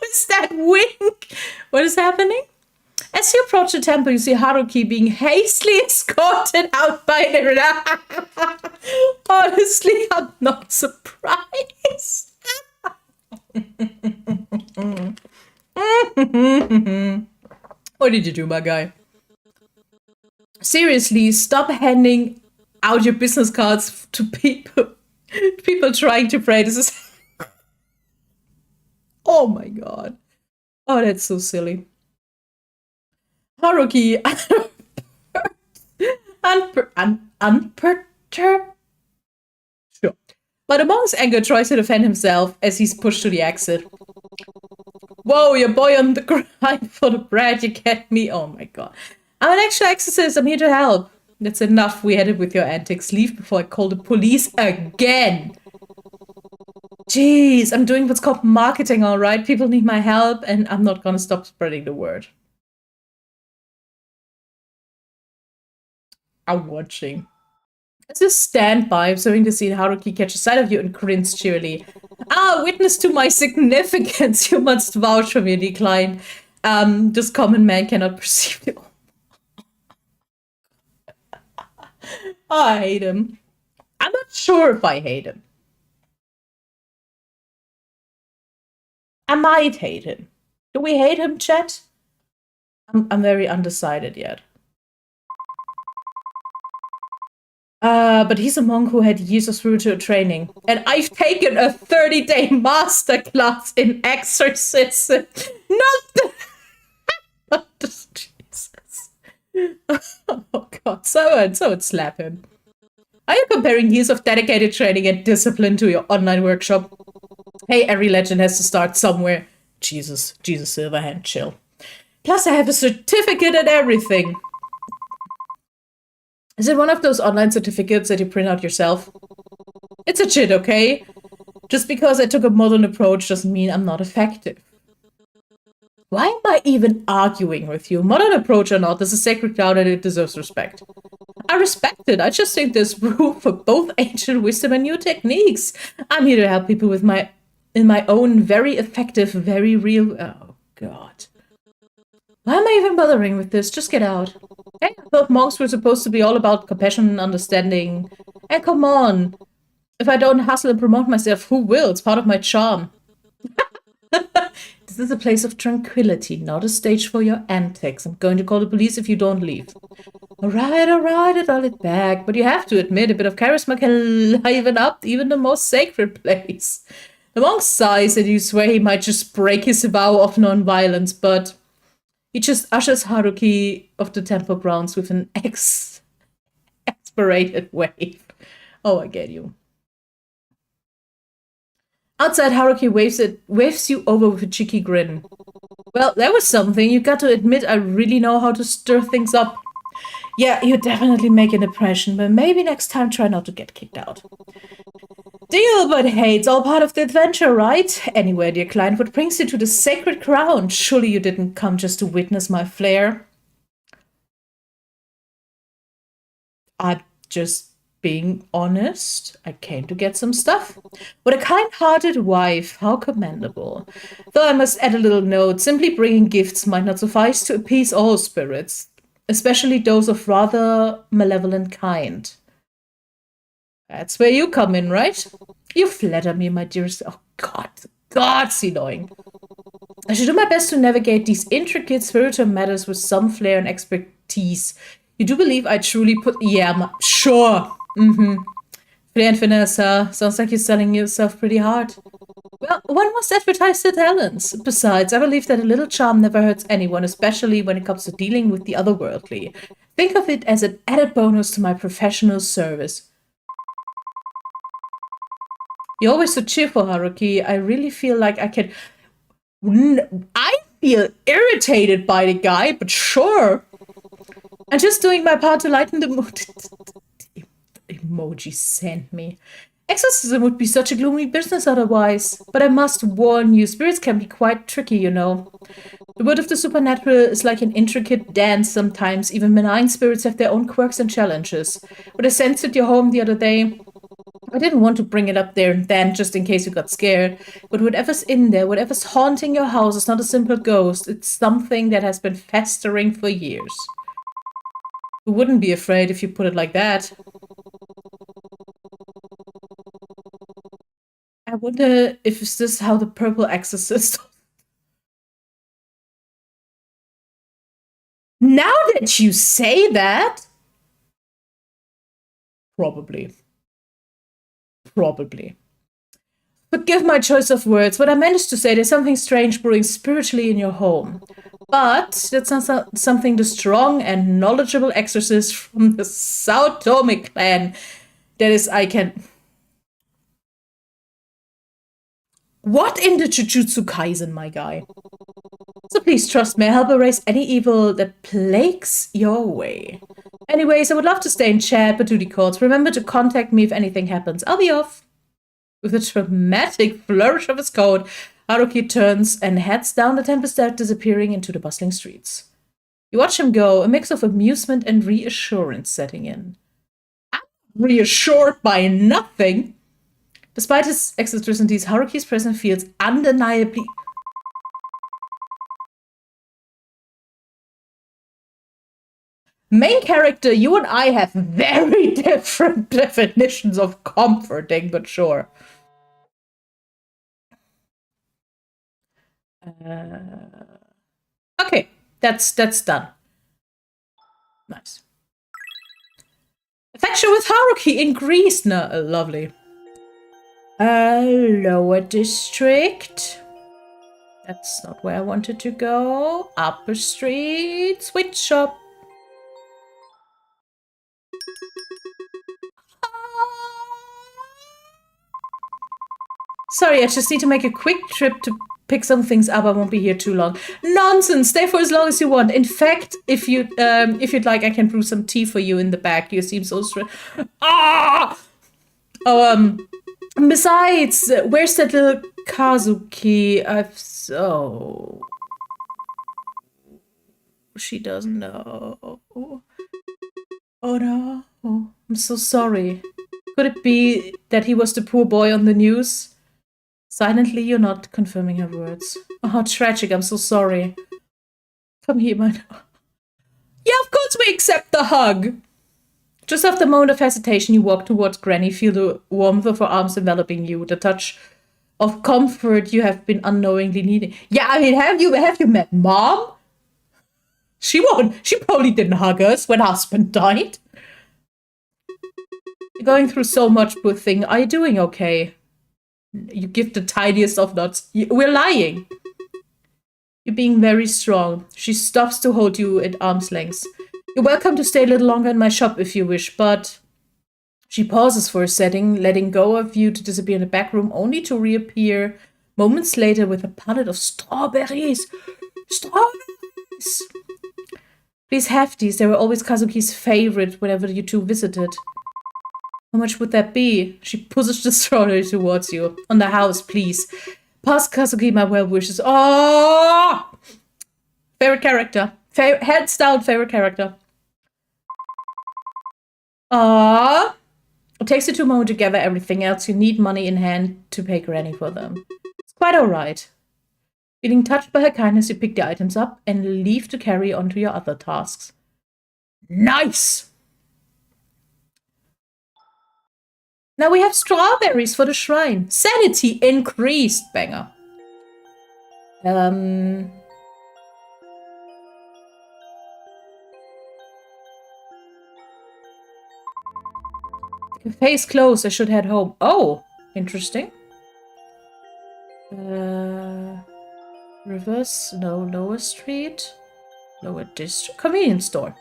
was that wink? What is happening? As you approach the temple, you see Haruki being hastily escorted out by the... Honestly, I'm not surprised. What did you do, my guy? Seriously, stop handing out your business cards to people trying to pray. This is... Oh my god. Oh, that's so silly. Haruki, unperturbed? Sure. But amongst anger, tries to defend himself as he's pushed to the exit. Whoa, your boy on the grind for the bread, you get me? Oh my god. I'm an actual exorcist, I'm here to help. That's enough, we had it with your antics. Leave before I call the police again. Jeez, I'm doing what's called marketing, alright? People need my help, and I'm not gonna stop spreading the word. I'm watching. As you stand by, observing the scene, Haruki catches sight of you and grins cheerily. Ah, witness to my significance. You must vouch for me, decline. This common man cannot perceive you. I hate him. I'm not sure if I hate him. I might hate him. Do we hate him, chat? I'm very undecided yet. But he's a monk who had years of spiritual training. And I've taken a 30-day masterclass in exorcism. Not the Jesus. Oh god, someone slap him. Are you comparing years of dedicated training and discipline to your online workshop? Hey, every legend has to start somewhere. Jesus, Silverhand, chill. Plus, I have a certificate and everything. Is it one of those online certificates that you print out yourself? It's a cheat, okay? Just because I took a modern approach doesn't mean I'm not effective. Why am I even arguing with you? Modern approach or not, this is sacred ground and it deserves respect. I respect it. I just think there's room for both ancient wisdom and new techniques. I'm here to help people in my own very effective, very real... Oh, God. Why am I even bothering with this? Just get out. Hey, I thought monks were supposed to be all about compassion and understanding. And come on. If I don't hustle and promote myself, who will? It's part of my charm. This is a place of tranquility, not a stage for your antics. I'm going to call the police if you don't leave. Alright, I roll it back. But you have to admit, a bit of charisma can liven up even the most sacred place. The monk sighs and you swear he might just break his vow of non-violence, but he just ushers Haruki off the temple grounds with an exasperated wave. Oh, I get you. Outside, Haruki waves you over with a cheeky grin. Well, that was something. You got to admit, I really know how to stir things up. Yeah, you definitely make an impression, but maybe next time try not to get kicked out. Deal, but hey, it's all part of the adventure, right? Anyway, dear client, what brings you to the sacred ground? Surely you didn't come just to witness my flair. I'm just being honest. I came to get some stuff. What a kind-hearted wife. How commendable. Though I must add a little note. Simply bringing gifts might not suffice to appease all spirits, especially those of rather malevolent kind. That's where you come in, right? You flatter me, my dearest. Oh, God. God's annoying. I should do my best to navigate these intricate spiritual matters with some flair and expertise. You do believe I truly put... Yeah, sure. Flair and finesse, huh? Sounds like you're selling yourself pretty hard. Well, one must advertise their talents. Besides, I believe that a little charm never hurts anyone, especially when it comes to dealing with the otherworldly. Think of it as an added bonus to my professional service. You're always so cheerful, Haruki. I really feel like I can... I feel irritated by the guy, but sure. I'm just doing my part to lighten the mood. The emoji sent me. Exorcism would be such a gloomy business otherwise. But I must warn you, spirits can be quite tricky, you know. The world of the supernatural is like an intricate dance sometimes. Even benign spirits have their own quirks and challenges. What I sensed at your home the other day... I didn't want to bring it up there and then, just in case you got scared. But whatever's in there, whatever's haunting your house is not a simple ghost. It's something that has been festering for years. Who wouldn't be afraid if you put it like that? I wonder if is this how the purple exorcist... Now that you say that... Probably. Forgive my choice of words. What I managed to say, there's something strange brewing spiritually in your home. But that's not something the strong and knowledgeable exorcist from the Sao Tome clan, that is, I can... What in the Jujutsu Kaisen, my guy? So please trust me, I'll help erase any evil that plagues your way. Anyways, I would love to stay in chat, but duty calls. Remember to contact me if anything happens. I'll be off. With a dramatic flourish of his coat, Haruki turns and heads down the temple stairs, disappearing into the bustling streets. You watch him go, a mix of amusement and reassurance setting in. I'm reassured by nothing. Despite his eccentricities, Haruki's presence feels undeniably... Main character, you and I have very different definitions of comforting, but sure. Okay, that's done. Nice. Affection with Haruki increased. No, lovely. Lower district. That's not where I wanted to go. Upper street, sweet shop. Sorry, I just need to make a quick trip to pick some things up. I won't be here too long. Nonsense! Stay for as long as you want. In fact, if you'd like, I can brew some tea for you in the back. You seem so stressed. Ah! Oh, besides, where's that little Kazuki? She doesn't know. Oh no. I'm so sorry. Could it be that he was the poor boy on the news? Silently, you're not confirming her words. Oh, how tragic. I'm so sorry. Come here, man. Yeah, of course we accept the hug. Just after a moment of hesitation, you walk towards Granny, feel the warmth of her arms enveloping you, the touch of comfort you have been unknowingly needing. Yeah, I mean, have you met Mom? She probably didn't hug us when husband died. You're going through so much, poor thing. Are you doing okay? You give the tiniest of nods. We're lying. You're being very strong. She stops to hold you at arm's length. You're welcome to stay a little longer in my shop if you wish, but... She pauses for a second, letting go of you to disappear in the back room, only to reappear moments later with a pallet of strawberries. Strawberries! Please have these. They were always Kazuki's favorite whenever you two visited. How much would that be? She pushes the strawberry towards you. On the house, please. Pass Kazuki my well wishes. Oh! Favorite character. Hands down, favorite character. Ah. It takes you 2 moments to gather everything else. You need money in hand to pay Granny for them. It's quite alright. Feeling touched by her kindness, you pick the items up and leave to carry on to your other tasks. Nice! Now we have strawberries for the shrine. Sanity increased, banger. The cafe is closed. I should head home. Oh, interesting. Reverse, no, lower street. Lower district. Convenience store.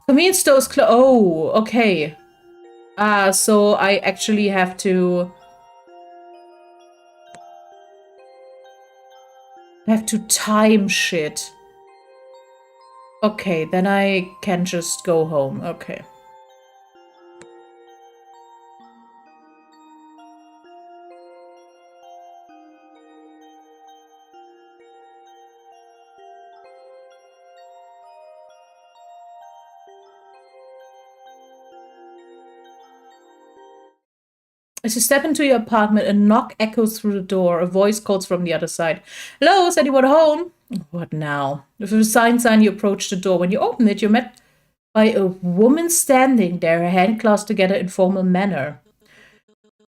Convenience store is closed. Oh, okay. So I actually have to... time shit. Okay, then I can just go home. Okay. As you step into your apartment, a knock echoes through the door. A voice calls from the other side. Hello, is anyone home? What now? With a resigned sign, you approach the door. When you open it, you're met by a woman standing there, her hand clasped together in formal manner.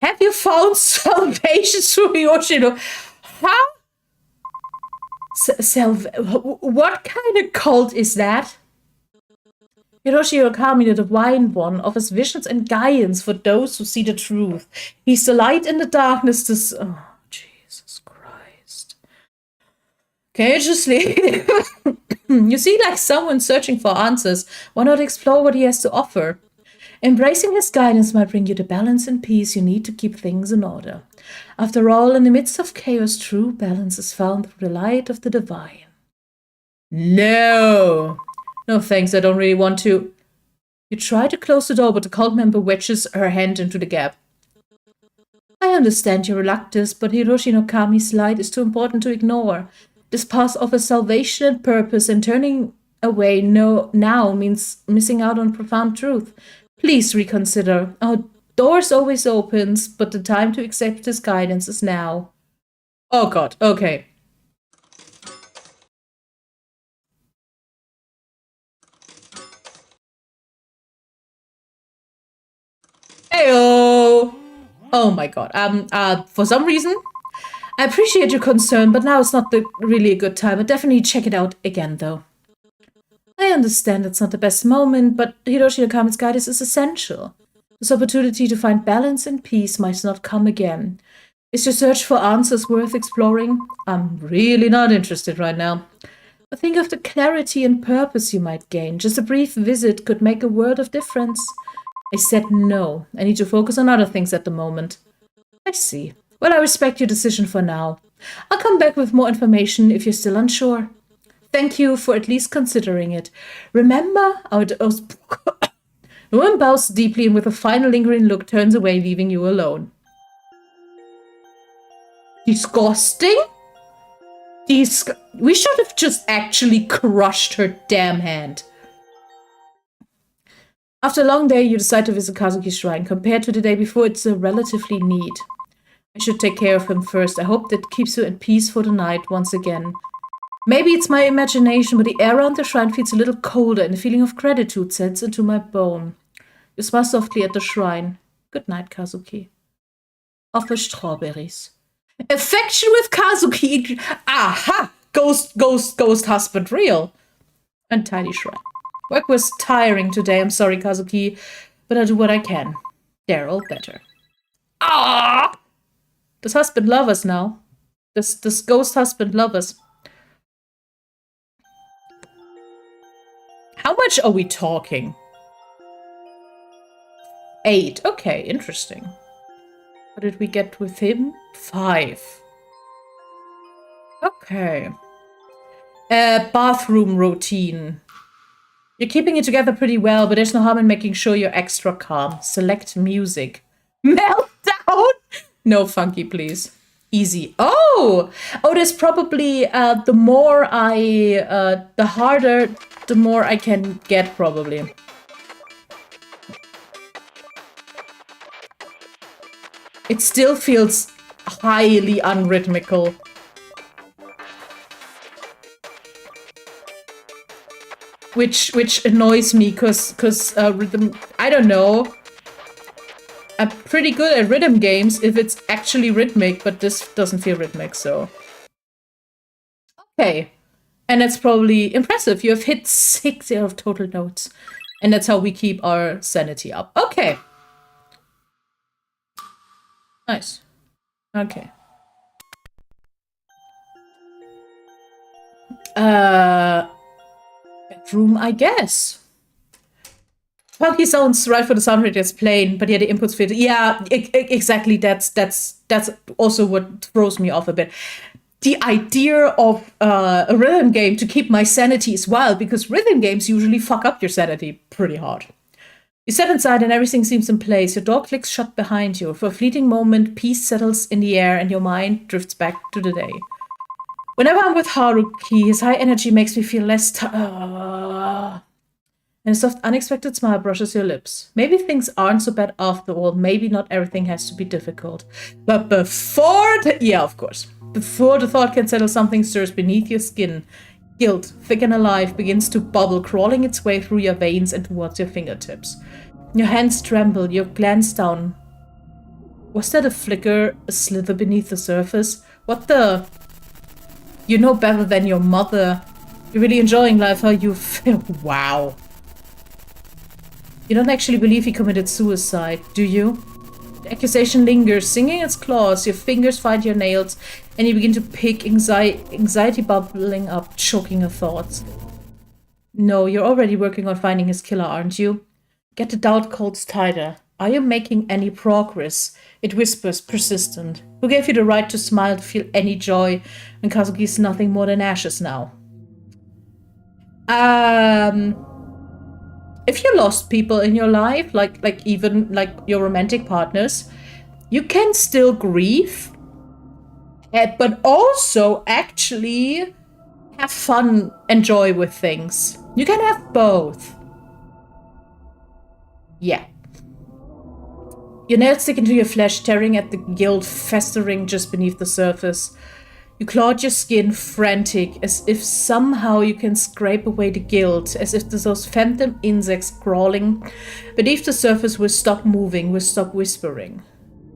Have you found salvation through Yoshino? Huh? What kind of cult is that? Hiroshi Okami, the Divine One, offers visions and guidance for those who see the truth. He's the light in the darkness. Oh, Jesus Christ. Can you just leave? You see like someone searching for answers. Why not explore what he has to offer? Embracing his guidance might bring you the balance and peace you need to keep things in order. After all, in the midst of chaos, true balance is found through the light of the divine. No! No thanks, I don't really want to. You try to close the door, but the cult member wedges her hand into the gap. I understand your reluctance, but Hiroshi Okami's light is too important to ignore. This path offers salvation and purpose, and turning away now means missing out on profound truth. Please reconsider. Our doors always opens, but the time to accept his guidance is now. Oh god, okay. Heyo! Oh my god. For some reason, I appreciate your concern, but now it's not really a good time. I'll definitely check it out again, though. I understand it's not the best moment, but Hiroshi Nakami's guidance is essential. This opportunity to find balance and peace might not come again. Is your search for answers worth exploring? I'm really not interested right now. But think of the clarity and purpose you might gain. Just a brief visit could make a world of difference. I said no. I need to focus on other things at the moment. I see. Well, I respect your decision for now. I'll come back with more information if you're still unsure. Thank you for at least considering it. Remember, the woman bows deeply and with a final lingering look turns away, leaving you alone. Disgusting? We should have just actually crushed her damn hand. After a long day, you decide to visit Kazuki's shrine. Compared to the day before, it's relatively neat. I should take care of him first. I hope that keeps you at peace for the night once again. Maybe it's my imagination, but the air around the shrine feels a little colder and a feeling of gratitude sets into my bone. You smile softly at the shrine. Good night, Kazuki. Offer strawberries. Affection with Kazuki. Aha! Ghost husband real. And tiny shrine. Work was tiring today. I'm sorry, Kazuki, but I'll do what I can. They're all better. Ah! Does husband love us now? Does ghost husband love us? How much are we talking? 8. Okay, interesting. What did we get with him? 5. Okay. Bathroom routine. You're keeping it together pretty well, but there's no harm in making sure you're extra calm. Select music. Meltdown? No funky, please. Easy. Oh, there's probably the harder, the more I can get, probably. It still feels highly unrhythmical. Which annoys me, cause rhythm, I don't know. I'm pretty good at rhythm games if it's actually rhythmic, but this doesn't feel rhythmic, so. Okay. And that's probably impressive. You have hit 6 out of total notes. And that's how we keep our sanity up. Okay. Nice. Okay. Bedroom, I guess. Funky sounds right for the soundtrack that's playing, but yeah, the inputs fit. Yeah, exactly. That's also what throws me off a bit. The idea of a rhythm game to keep my sanity is wild, because rhythm games usually fuck up your sanity pretty hard. You step inside and everything seems in place. Your door clicks shut behind you. For a fleeting moment, peace settles in the air and your mind drifts back to the day. Whenever I'm with Haruki, his high energy makes me feel less and a soft, unexpected smile brushes your lips. Maybe things aren't so bad after all. Maybe not everything has to be difficult. But before yeah, of course. Before the thought can settle, something stirs beneath your skin. Guilt, thick and alive, begins to bubble, crawling its way through your veins and towards your fingertips. Your hands tremble, you glance down. Was that a flicker, a slither beneath the surface? What the? You know better than your mother. You're really enjoying life, huh? You feel. Wow. You don't actually believe he committed suicide, do you? The accusation lingers, singing its claws. Your fingers find your nails, and you begin to pick, anxiety bubbling up, choking your thoughts. No, you're already working on finding his killer, aren't you? Get the doubt codes tighter. Are you making any progress? It whispers, persistent. Who gave you the right to smile, to feel any joy, when Kazuki's nothing more than ashes now? If you lost people in your life, like even like your romantic partners, you can still grieve, but also actually have fun, enjoy with things. You can have both. Yeah. Your nails stick into your flesh, tearing at the guilt festering just beneath the surface. You clawed your skin, frantic, as if somehow you can scrape away the guilt, as if those phantom insects crawling beneath the surface will stop moving, will stop whispering.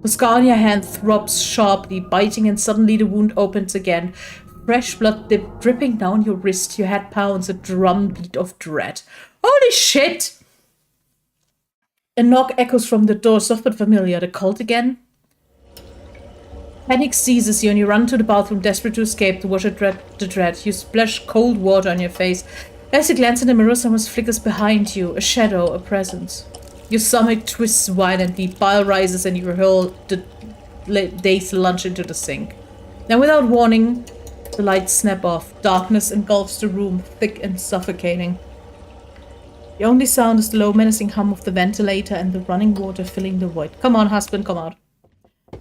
The scar on your hand throbs sharply, biting, and suddenly the wound opens again. Fresh blood dripping down your wrist, your head pounds a drumbeat of dread. Holy shit! A knock echoes from the door, soft but familiar. The cult again? Panic seizes you and you run to the bathroom, desperate to escape, to wash the dread. You splash cold water on your face. As you glance in the mirror, someone flickers behind you. A shadow, a presence. Your stomach twists violently, bile rises, and you hurl the day's lunch into the sink. Then, without warning, the lights snap off. Darkness engulfs the room, thick and suffocating. The only sound is the low, menacing hum of the ventilator and the running water filling the void. Come on, husband, come out.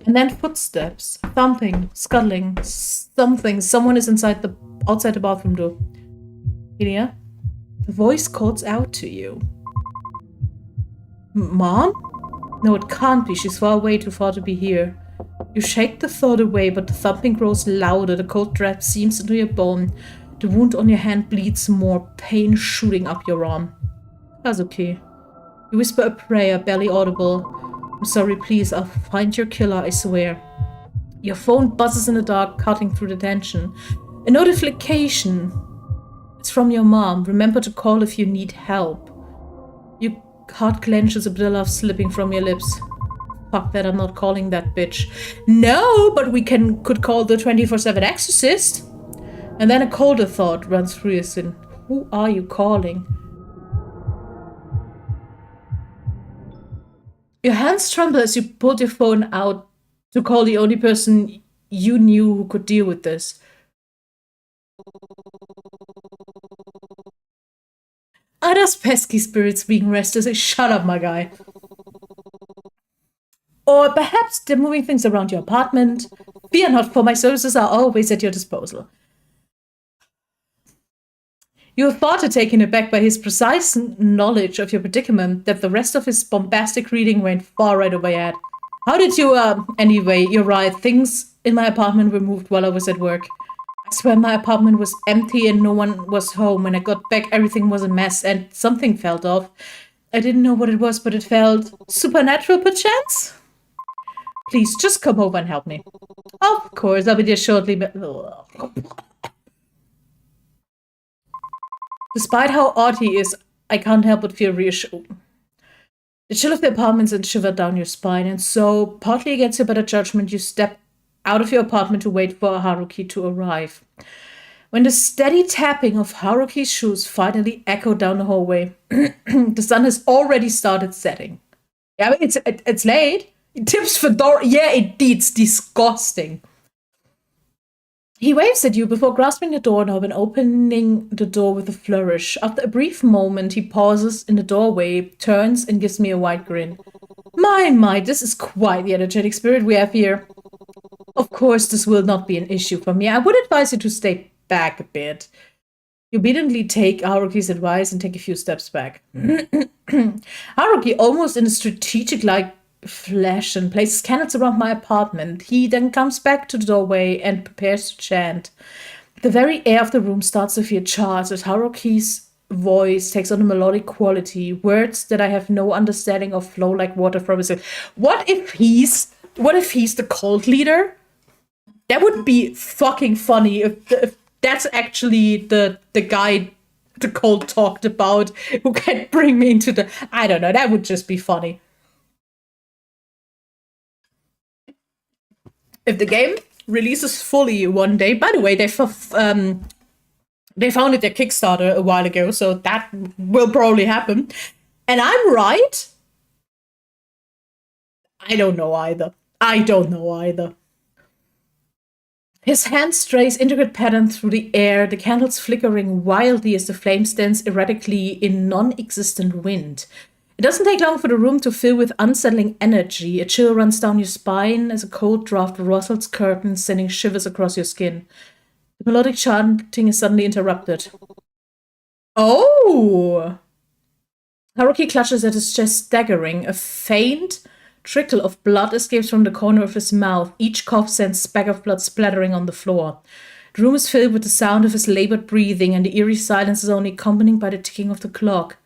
And then footsteps, thumping, scuttling, something. Someone is outside the bathroom door. Ilya, the voice calls out to you. Mom? No, it can't be. She's far away, too far to be here. You shake the thought away, but the thumping grows louder. The cold dread seeps into your bone. The wound on your hand bleeds more, pain shooting up your arm. That's okay. You whisper a prayer, barely audible. I'm sorry, please. I'll find your killer, I swear. Your phone buzzes in the dark, cutting through the tension. A notification. It's from your mom. Remember to call if you need help. Your heart clenches, a bitter laugh slipping from your lips. Fuck that, I'm not calling that bitch. No, but we could call the 24/7 exorcist. And then a colder thought runs through your skin. Who are you calling? Your hands tremble as you pulled your phone out to call the only person you knew who could deal with this. Are those pesky spirits being rested? Shut up, my guy. Or perhaps they're moving things around your apartment. Fear not, for my services are always at your disposal. You were far too taken aback by his precise knowledge of your predicament that the rest of his bombastic reading went far right over your head. How did you, anyway, you're right, things in my apartment were moved while I was at work. I swear my apartment was empty and no one was home. When I got back, everything was a mess and something felt off. I didn't know what it was, but it felt supernatural, perchance? Please, just come over and help me. Of course, I'll be there shortly, but... Despite how odd he is, I can't help but feel reassured. The chill of the apartments and shiver down your spine, and so, partly against your better judgment, you step out of your apartment to wait for Haruki to arrive. When the steady tapping of Haruki's shoes finally echoed down the hallway, the sun has already started setting. Yeah, I mean, it's late. Tips for door. Yeah, it's disgusting. He waves at you before grasping the doorknob and opening the door with a flourish. After a brief moment, he pauses in the doorway, turns, and gives me a wide grin. My, this is quite the energetic spirit we have here. Of course, this will not be an issue for me. I would advise you to stay back a bit. You obediently take Haruki's advice and take a few steps back. Haruki, almost in a strategic-like fashion, places candles around my apartment. He then comes back to the doorway and prepares to chant. The very air of the room starts to feel charged as Haruki's voice takes on a melodic quality. Words that I have no understanding of flow like water from his... What if he's the cult leader? That would be fucking funny if that's actually the guy the cult talked about who can bring me into the... I don't know, that would just be funny. If the game releases fully one day, by the way, they founded their Kickstarter a while ago, so that will probably happen. And I'm right. I don't know either. His hand strays intricate patterns through the air, the candles flickering wildly as the flame stands erratically in non-existent wind. It doesn't take long for the room to fill with unsettling energy. A chill runs down your spine as a cold draft rustles curtains, sending shivers across your skin. The The melodic chanting is suddenly interrupted. Oh! Haruki clutches at his chest, staggering. A faint trickle of blood escapes from the corner of his mouth. Each cough sends a speck of blood splattering on the floor. The room is filled with the sound of his labored breathing, and the eerie silence is only accompanied by the ticking of the clock.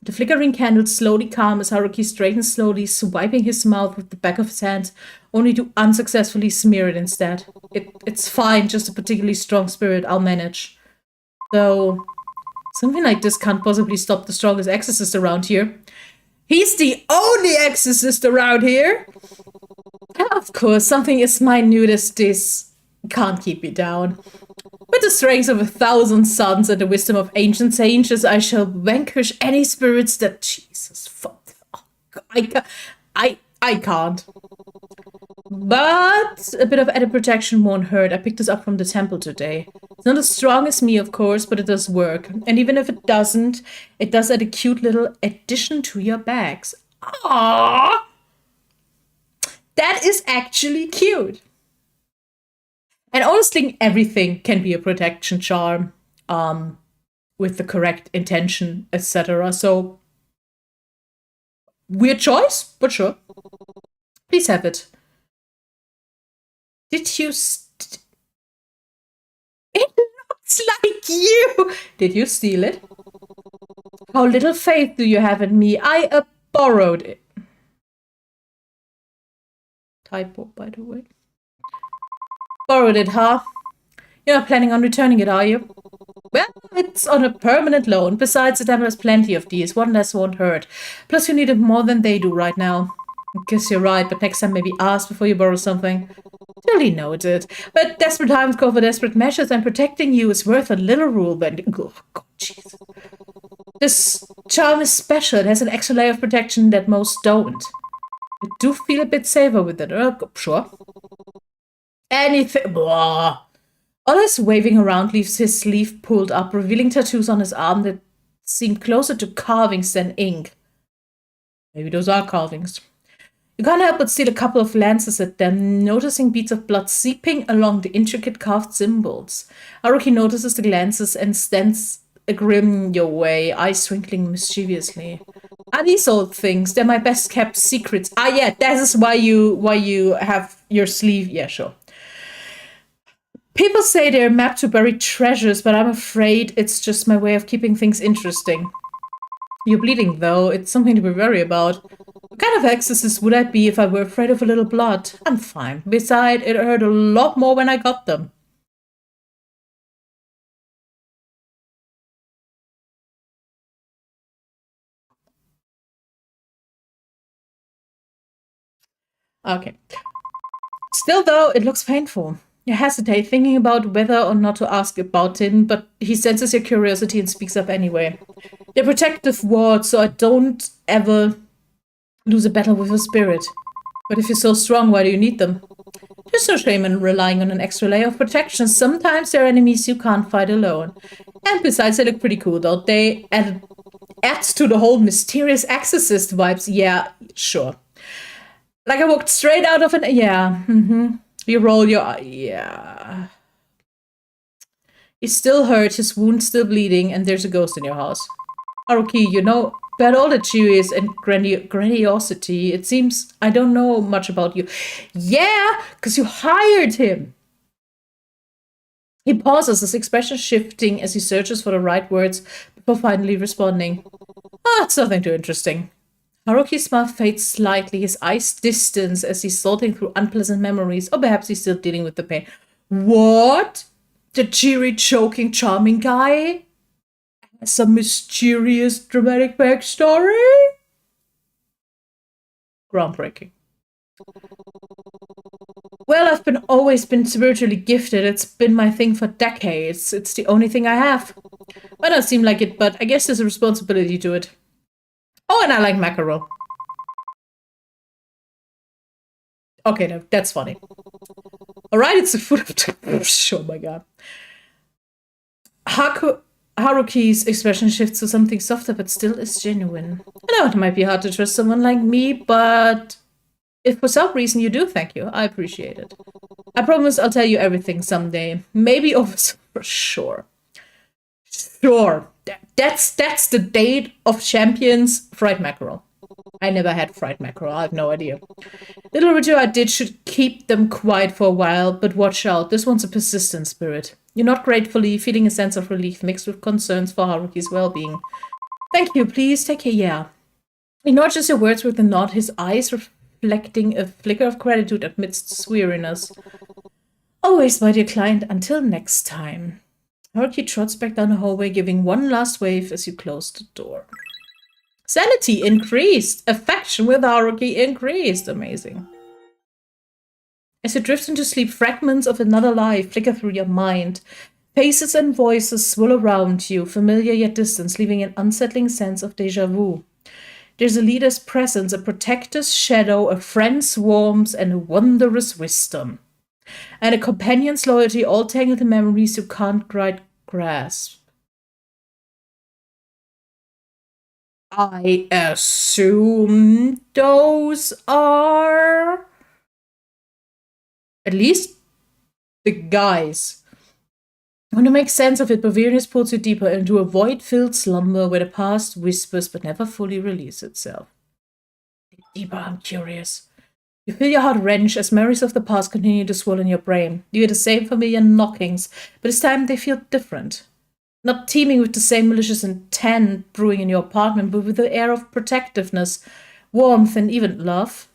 The flickering candles slowly calm as Haruki straightens slowly, swiping his mouth with the back of his hand, only to unsuccessfully smear it instead. It's fine, just a particularly strong spirit, I'll manage. Though, something like this can't possibly stop the strongest exorcist around here. He's the only exorcist around here! Of course, something as minute as this can't keep me down. With the strength of 1,000 suns and the wisdom of ancient sages, I shall vanquish any spirits that... Jesus, fuck. Oh, I can't. But a bit of added protection won't hurt. I picked this up from the temple today. It's not as strong as me, of course, but it does work. And even if it doesn't, it does add a cute little addition to your bags. Aww! That is actually cute. And honestly, everything can be a protection charm with the correct intention, etc. So, weird choice, but sure. Please have it. Did you... It looks like you! Did you steal it? How little faith do you have in me? I borrowed it. Typo, by the way. Borrowed it, huh? You're not planning on returning it, are you? Well, it's on a permanent loan. Besides, the devil has plenty of these. One less won't hurt. Plus, you need it more than they do right now. I guess you're right, but next time maybe ask before you borrow something. Duly noted. But desperate times call for desperate measures, and protecting you is worth a little rule bending. Oh, God, jeez. This charm is special. It has an extra layer of protection that most don't. I do feel a bit safer with it. Sure. Anything. Blah. All his waving around leaves his sleeve pulled up, revealing tattoos on his arm that seem closer to carvings than ink. Maybe those are carvings. You can't help but steal a couple of glances at them, noticing beads of blood seeping along the intricate carved symbols. Haruki notices the glances and stands a grin your way, eyes twinkling mischievously. Are these old things? They're my best kept secrets. Ah, yeah, that is why you have your sleeve. Yeah, sure. People say they're mapped to buried treasures, but I'm afraid it's just my way of keeping things interesting. You're bleeding, though. It's something to be worried about. What kind of exorcist would I be if I were afraid of a little blood? I'm fine. Besides, it hurt a lot more when I got them. Okay. Still, though, it looks painful. You hesitate, thinking about whether or not to ask about him, but he senses your curiosity and speaks up anyway. They're protective wards, so I don't ever lose a battle with a spirit. But if you're so strong, why do you need them? There's no shame in relying on an extra layer of protection. Sometimes there are enemies you can't fight alone. And besides, they look pretty cool, though. They add to the whole mysterious exorcist vibes. Yeah, sure. Like I walked straight out of an... Yeah, You roll your... Yeah. He's still hurt, his wound's still bleeding, and there's a ghost in your house. Haruki, you know, about all the cheerios and grandiosity, it seems I don't know much about you. Yeah, because you hired him. He pauses, his expression shifting as he searches for the right words before finally responding. It's nothing too interesting. Haruki's smile fades slightly, his eyes distance as he's sorting through unpleasant memories, or perhaps he's still dealing with the pain. What? The cheery, choking, charming guy? Has a mysterious, dramatic backstory? Groundbreaking. Well, I've always been spiritually gifted. It's been my thing for decades. It's the only thing I have. Might not seem like it, but I guess there's a responsibility to it. Oh, and I like mackerel. Okay, no, that's funny. Alright, it's the food of... Oh my god. Haruki's expression shifts to something softer, but still is genuine. I know it might be hard to trust someone like me, but If for some reason you do, thank you. I appreciate it. I promise I'll tell you everything someday. Maybe over for sure. Sure. That's the date of champions fried mackerel. I never had fried mackerel. I have no idea. Little ritual I did should keep them quiet for a while, but watch out. This one's a persistent spirit. You're not gratefully feeling a sense of relief mixed with concerns for Haruki's well-being. Thank you, please take care, yeah. He nudges your words with a nod, his eyes reflecting a flicker of gratitude amidst weariness. Always, my dear client, until next time. Haruki trots back down the hallway, giving one last wave as you close the door. Sanity increased. Affection with Haruki increased. Amazing. As you drift into sleep, fragments of another life flicker through your mind. Faces and voices swirl around you, familiar yet distant, leaving an unsettling sense of déjà vu. There's a leader's presence, a protector's shadow, a friend's warmth, and a wondrous wisdom. And a companion's loyalty, all tangled in memories you can't quite grasp. I assume those are at least the guys. When you make sense of it, Bavarius pulls you deeper into a void-filled slumber where the past whispers but never fully releases itself. Dig deeper, I'm curious. You feel your heart wrench as memories of the past continue to swirl in your brain. You hear the same familiar knockings, but this time they feel different. Not teeming with the same malicious intent brewing in your apartment, but with an air of protectiveness, warmth, and even love.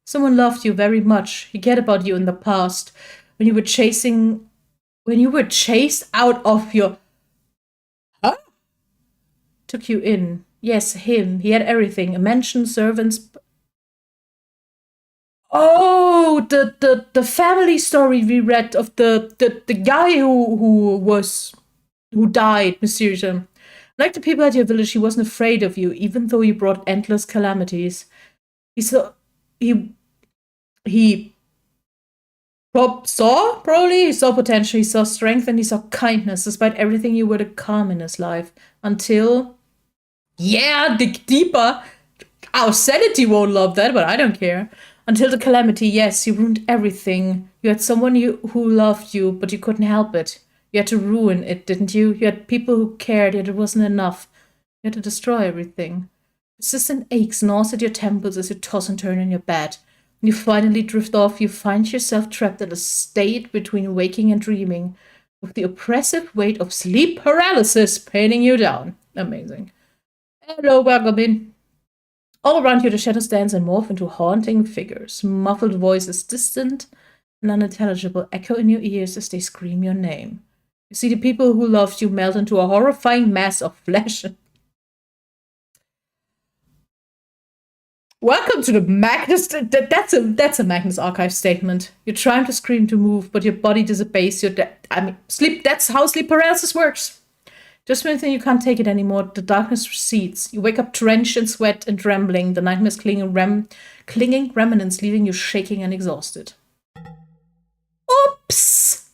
Someone loved you very much. He cared about you in the past, when you were chased out of your... Huh? Took you in. Yes, him. He had everything. A mansion, servants... Oh, the family story we read of the guy who died mysteriously. Like the people at your village, he wasn't afraid of you, even though you brought endless calamities. He saw potential, he saw strength, and he saw kindness, despite everything you were to calm in his life. Until, yeah, dig deeper. Our sanity won't love that, but I don't care. Until the calamity, yes, you ruined everything. You had someone who loved you, but you couldn't help it. You had to ruin it, didn't you? You had people who cared, yet it wasn't enough. You had to destroy everything. Persistent aches gnaws at your temples as you toss and turn in your bed. When you finally drift off, you find yourself trapped in a state between waking and dreaming, with the oppressive weight of sleep paralysis pinning you down. Amazing. Hello, welcome in. All around you, the shadows dance and morph into haunting figures. Muffled voices, distant and unintelligible, echo in your ears as they scream your name. You see the people who loved you melt into a horrifying mass of flesh. Welcome to the Magnus. That's a Magnus Archive statement. You're trying to scream to move, but your body disobeys your sleep. That's how sleep paralysis works. Just when you think you can't take it anymore, the darkness recedes. You wake up drenched in sweat and trembling, the nightmare's clinging remnants, leaving you shaking and exhausted. Oops!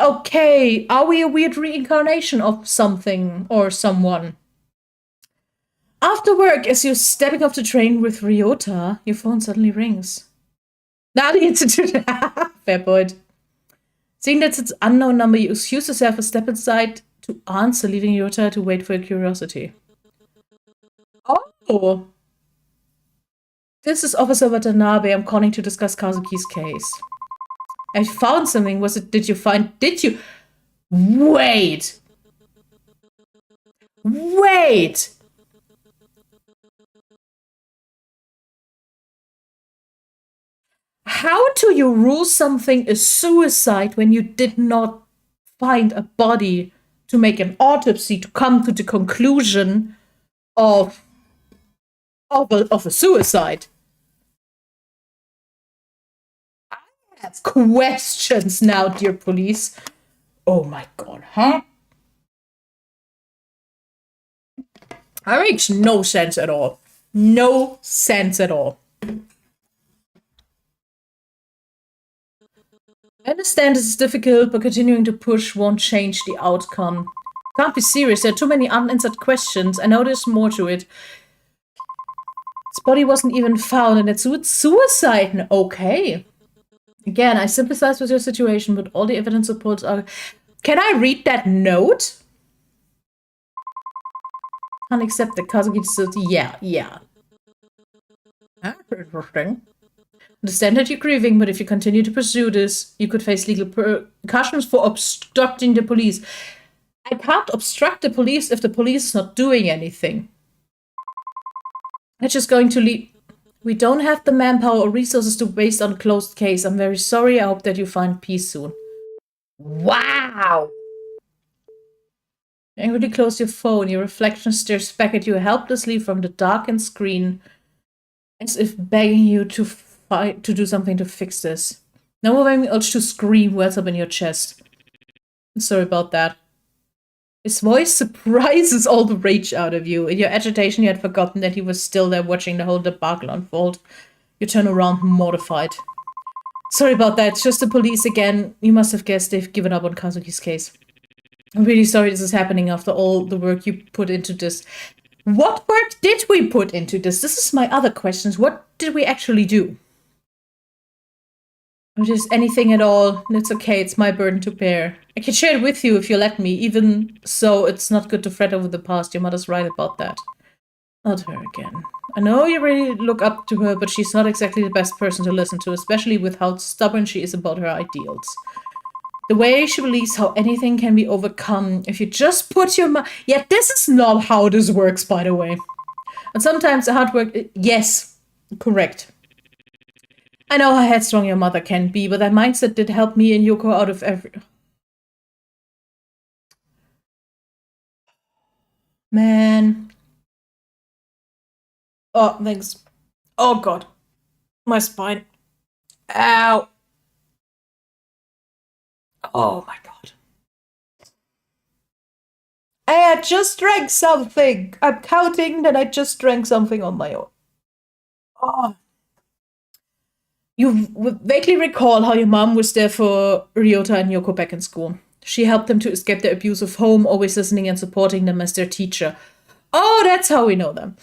Okay, are we a weird reincarnation of something or someone? After work, as you're stepping off the train with Ryota, your phone suddenly rings. Now the institute. Fair point. Seeing that it's an unknown number, you excuse yourself a step inside to answer, leaving Ryota to wait for your curiosity. Oh! This is Officer Watanabe. I'm calling to discuss Kazuki's case. I found something. Did you? Wait! How do you rule something a suicide when you did not find a body to make an autopsy to come to the conclusion of a suicide? I have questions now, dear police. Oh my god, huh? That makes no sense at all. No sense at all. I understand this is difficult, but continuing to push won't change the outcome. Can't be serious, there are too many unanswered questions. I know there's more to it. It's body wasn't even found, and it's suicide. Okay. Again, I sympathize with your situation, but all the evidence supports are... Can I read that note? Can't accept the Kazuki facility. Yeah. That's interesting. Understand that you're grieving, but if you continue to pursue this, you could face legal repercussions for obstructing the police. I can't obstruct the police if the police is not doing anything. It's just going to lead... We don't have the manpower or resources to waste on a closed case. I'm very sorry. I hope that you find peace soon. Wow! You angrily close your phone. Your reflection stares back at you helplessly from the darkened screen, as if begging you to do something to fix this. No overwhelming urge to scream wells up in your chest. I'm sorry about that. His voice surprises all the rage out of you. In your agitation, you had forgotten that he was still there watching the whole debacle unfold. You turn around mortified. Sorry about that. It's just the police again. You must have guessed they've given up on Kazuki's case. I'm really sorry this is happening after all the work you put into this. What work did we put into this? This is my other questions. What did we actually do? Or just anything at all. It's okay. It's my burden to bear. I can share it with you if you let me. Even so, it's not good to fret over the past. Your mother's right about that. Not her again. I know you really look up to her, but she's not exactly the best person to listen to, especially with how stubborn she is about her ideals. The way she believes how anything can be overcome if you just put your mind... Yeah, this is not how this works, by the way. And sometimes the hard work... Yes, correct. I know how headstrong your mother can be, but that mindset did help me and Yoko out of every... Man. Oh, thanks. Oh, God. My spine. Ow. Oh, my God. I just drank something. I'm counting that I just drank something on my own. Oh. You vaguely recall how your mom was there for Ryota and Yoko back in school. She helped them to escape their abusive home, always listening and supporting them as their teacher. Oh, that's how we know them.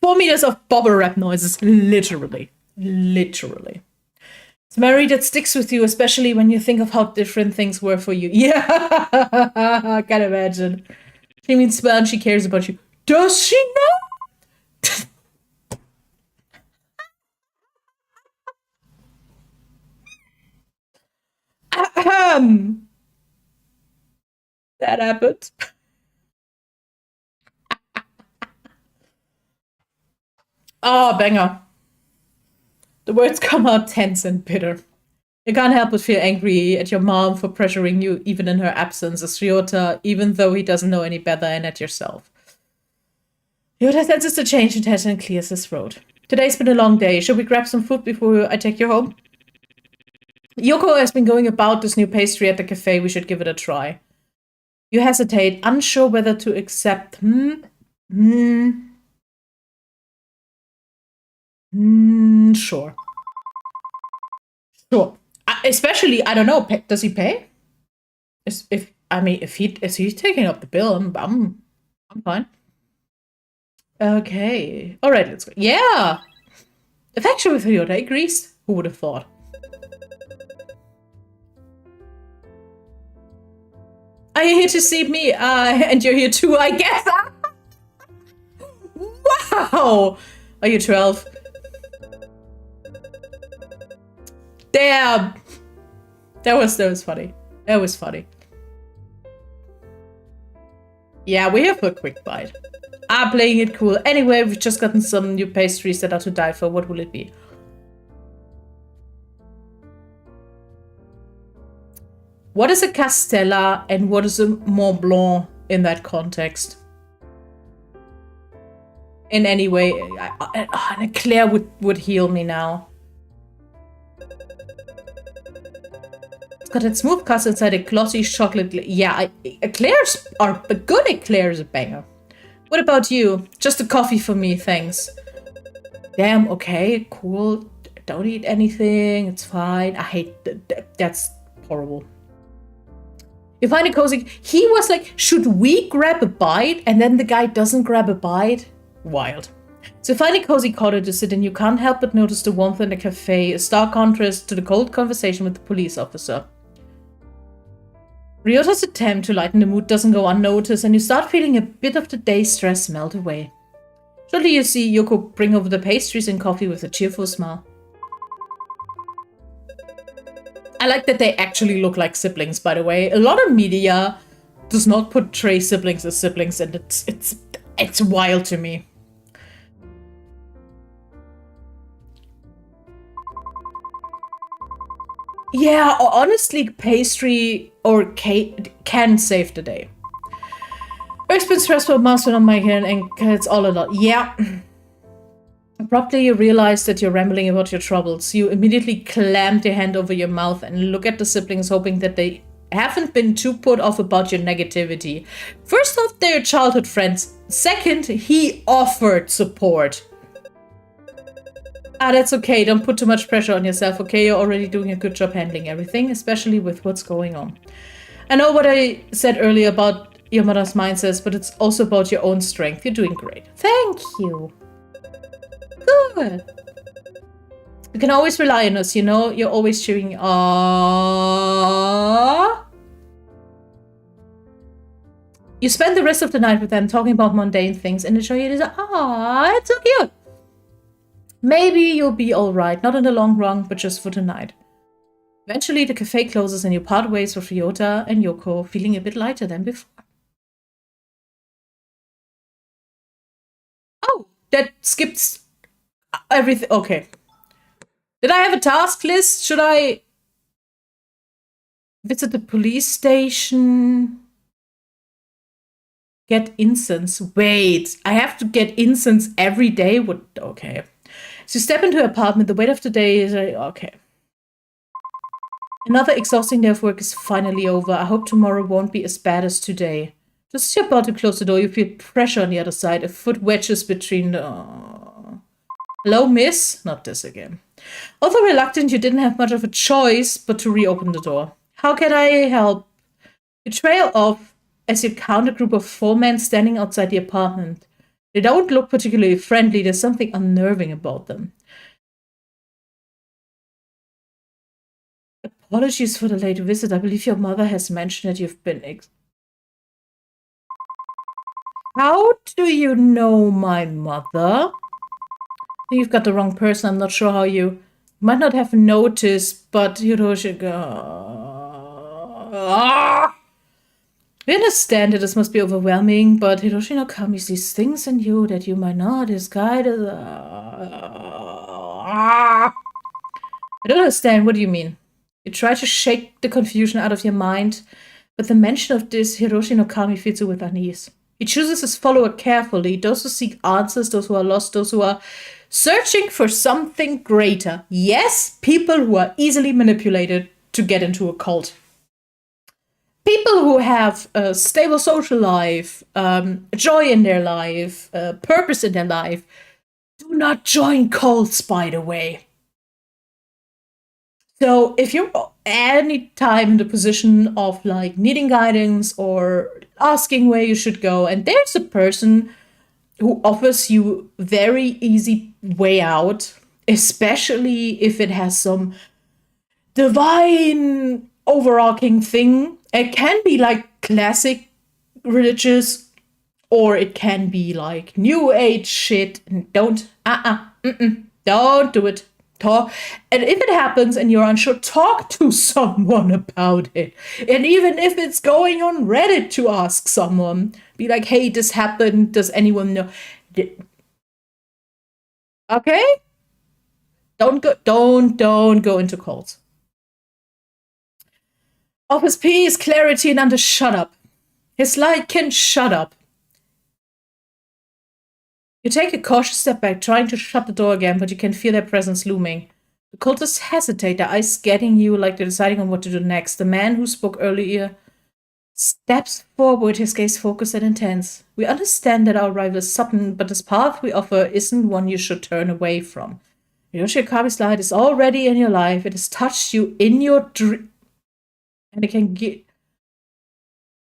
4 meters of bubble wrap noises, literally. Literally. It's memory that sticks with you, especially when you think of how different things were for you. Yeah, I can imagine. She means well and she cares about you. Does she know? That happened. Oh, banger. The words come out tense and bitter. You can't help but feel angry at your mom for pressuring you, even in her absence, as Ryota, even though he doesn't know any better, and at yourself. Ryota senses the change in tension and clears his throat. Today's been a long day. Should we grab some food before I take you home? Yoko has been going about this new pastry at the cafe. We should give it a try. You hesitate, unsure whether to accept. Sure. Sure. Especially, I don't know. Does he pay? If he's taking up the bill, I'm fine. Okay. All right. Let's go. Yeah. Affection with Ryota agrees. Who would have thought? Are you here to see me? And you're here too, I guess. Wow. Are you 12? Damn. That was funny. That was funny. Yeah, we have a quick bite. I'm playing it cool. Anyway, we've just gotten some new pastries that are to die for. What will it be? What is a Castella and what is a Mont Blanc in that context? In any way, an eclair would heal me now. It's got that smooth crust inside a glossy chocolate. Yeah, eclairs are a good eclair is a banger. What about you? Just a coffee for me, thanks. Damn, okay, cool. Don't eat anything, it's fine. I hate that's horrible. You find it cozy. He was like, should we grab a bite? And then the guy doesn't grab a bite? Wild. So you find a cozy corner to sit in. You can't help but notice the warmth in the cafe, a stark contrast to the cold conversation with the police officer. Ryota's attempt to lighten the mood doesn't go unnoticed, and you start feeling a bit of the day's stress melt away. Shortly you see Yoko bring over the pastries and coffee with a cheerful smile. I like that they actually look like siblings, by the way. A lot of media does not portray siblings as siblings, and it's wild to me. Yeah, honestly, pastry or cake can save the day. It's been stressful months on my hair and it's all a lot. Yeah. Abruptly, you realize that you're rambling about your troubles. You immediately clamp your hand over your mouth and look at the siblings, hoping that they haven't been too put off about your negativity. First off, they're your childhood friends. Second, he offered support. That's okay. Don't put too much pressure on yourself, okay? You're already doing a good job handling everything, especially with what's going on. I know what I said earlier about your mother's mindset, but it's also about your own strength. You're doing great. Thank you. Good. You can always rely on us, you know? You're always cheering. Aww. You spend the rest of the night with them, talking about mundane things, and enjoy it. Aww, it's so cute. Maybe you'll be alright, not in the long run, but just for tonight. Eventually, the cafe closes and you part ways with Ryota and Yoko, feeling a bit lighter than before. Oh, that skips everything. Okay. Did I have a task list? Should I visit the police station? Get incense. Wait, I have to get incense every day? What? Okay. So you step into her apartment. The weight of the day is okay. Another exhausting day of work is finally over. I hope tomorrow won't be as bad as today. Just as you're about to close the door, you feel pressure on the other side. A foot wedges between the... Hello, miss? Not this again. Although reluctant, you didn't have much of a choice but to reopen the door. How can I help? You trail off as you count a group of 4 men standing outside the apartment. They don't look particularly friendly. There's something unnerving about them. Apologies for the late visit. I believe your mother has mentioned that you've been... How do you know my mother? I think you've got the wrong person. I'm not sure how you might not have noticed, but Hiroshi... We understand that this must be overwhelming, but Hiroshi no Kami sees things in you that you might not. His guide is... I don't understand. What do you mean? You try to shake the confusion out of your mind, but the mention of this Hiroshi no Kami fills you with unease. He chooses his follower carefully, those who seek answers, those who are lost, those who are searching for something greater. Yes, people who are easily manipulated to get into a cult. People who have a stable social life, joy in their life, purpose in their life, do not join cults, by the way. So if you're any time in the position of like needing guidance or asking where you should go, and there's a person who offers you very easy way out, especially if it has some divine overarching thing. It can be like classic religious, or it can be like new age shit. Don't do it. Talk, and if it happens and you're unsure, talk to someone about it. And even if it's going on Reddit to ask someone, be like, hey, this happened, does anyone know? Okay? Don't go into cults. Offers peace, clarity, and under shut up. His light can shut up. You take a cautious step back, trying to shut the door again, but you can feel their presence looming. The cultists hesitate, their eyes scanning you like they're deciding on what to do next. The man who spoke earlier steps forward, his gaze focused and intense. We understand that our arrival is sudden, but this path we offer isn't one you should turn away from. Hiroshi Okabe's light is already in your life. It has touched you in your dream. And it can get...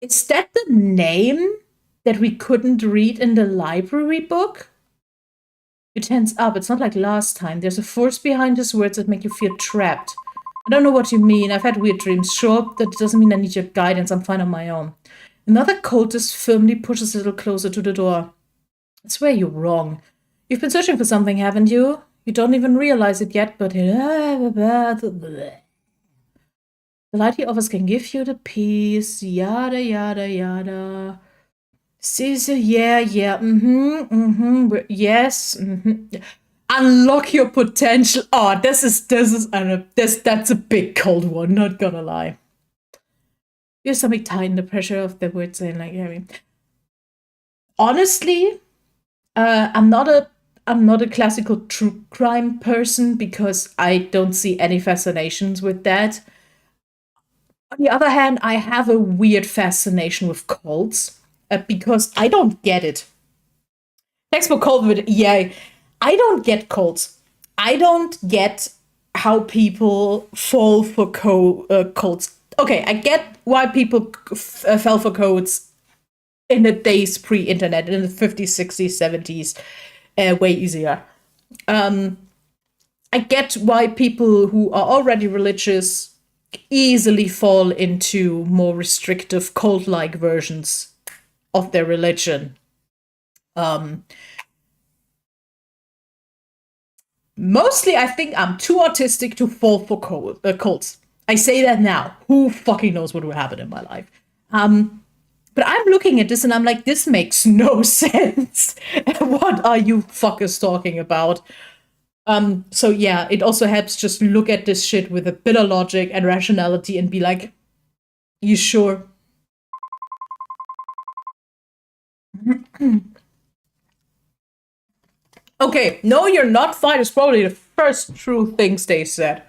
Is that the name that we couldn't read in the library book? You tense up. It's not like last time. There's a force behind his words that make you feel trapped. I don't know what you mean. I've had weird dreams. Sure, that doesn't mean I need your guidance. I'm fine on my own. Another cultist firmly pushes a little closer to the door. I swear you're wrong. You've been searching for something, haven't you? You don't even realize it yet, but the light he offers can give you the peace. Yada, yada, yada. Caesar, yeah, yes, Unlock your potential. Oh, that's a big cold one, not gonna lie. Your stomach tightened, the pressure of the words saying like, I mean, honestly, I'm not a classical true crime person because I don't see any fascinations with that. On the other hand, I have a weird fascination with cults because I don't get it. Textbook cult with yeah, I don't get cults. I don't get how people fall for cults. Okay, I get why people fell for cults in the days pre-internet, in the 50s, 60s, 70s, way easier. I get why people who are already religious easily fall into more restrictive cult-like versions of their religion. Mostly, I think I'm too autistic to fall for cults. I say that now. Who fucking knows what will happen in my life? But I'm looking at this and I'm like, this makes no sense. What are you fuckers talking about? So yeah, it also helps just look at this shit with a bit of logic and rationality and be like, you sure? Okay, no, you're not fine is probably the first true things they said.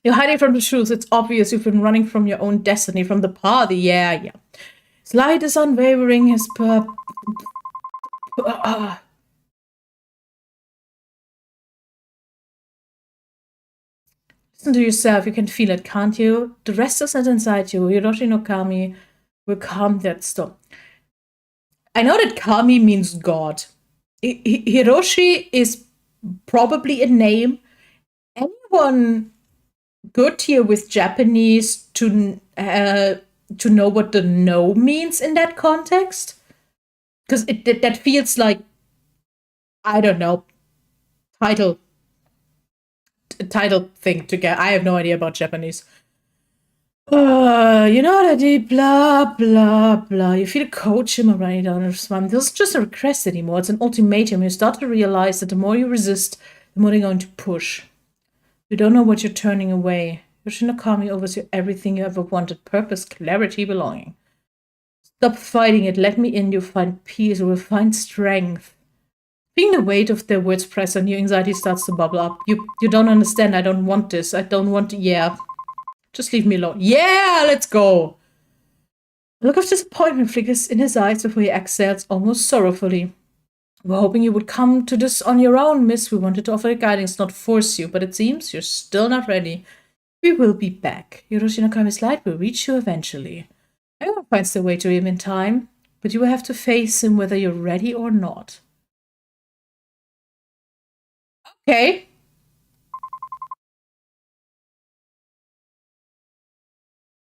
You're hiding from the truth. It's obvious you've been running from your own destiny, from the party. Yeah. His light is unwavering. His Listen to yourself. You can feel it, can't you? The rest is not inside you. Hiroshi no Kami will calm that storm. I know that Kami means God. Hiroshi is probably a name. Anyone good here with Japanese to know what the no means in that context? Because that feels like, I don't know, title thing to get. I have no idea about Japanese. You know what I did? Blah, blah, blah. You feel a cold shimmer running down your spine. This is just a request anymore. It's an ultimatum. You start to realize that the more you resist, the more they're going to push. You don't know what you're turning away. Yoshinokami offers you everything you ever wanted. Purpose, clarity, belonging. Stop fighting it. Let me in. You'll find peace. You will find strength. Feeling the weight of their words press on you, anxiety starts to bubble up. You don't understand. I don't want this. I don't want to. Yeah. Just leave me alone. Yeah, let's go. A look of disappointment flickers in his eyes before he exhales almost sorrowfully. We were hoping you would come to this on your own, miss. We wanted to offer guidance, not force you, but it seems you're still not ready. We will be back. Hiroshi no Kami's light will reach you eventually. Everyone finds their way to him in time, but you will have to face him whether you're ready or not. Okay.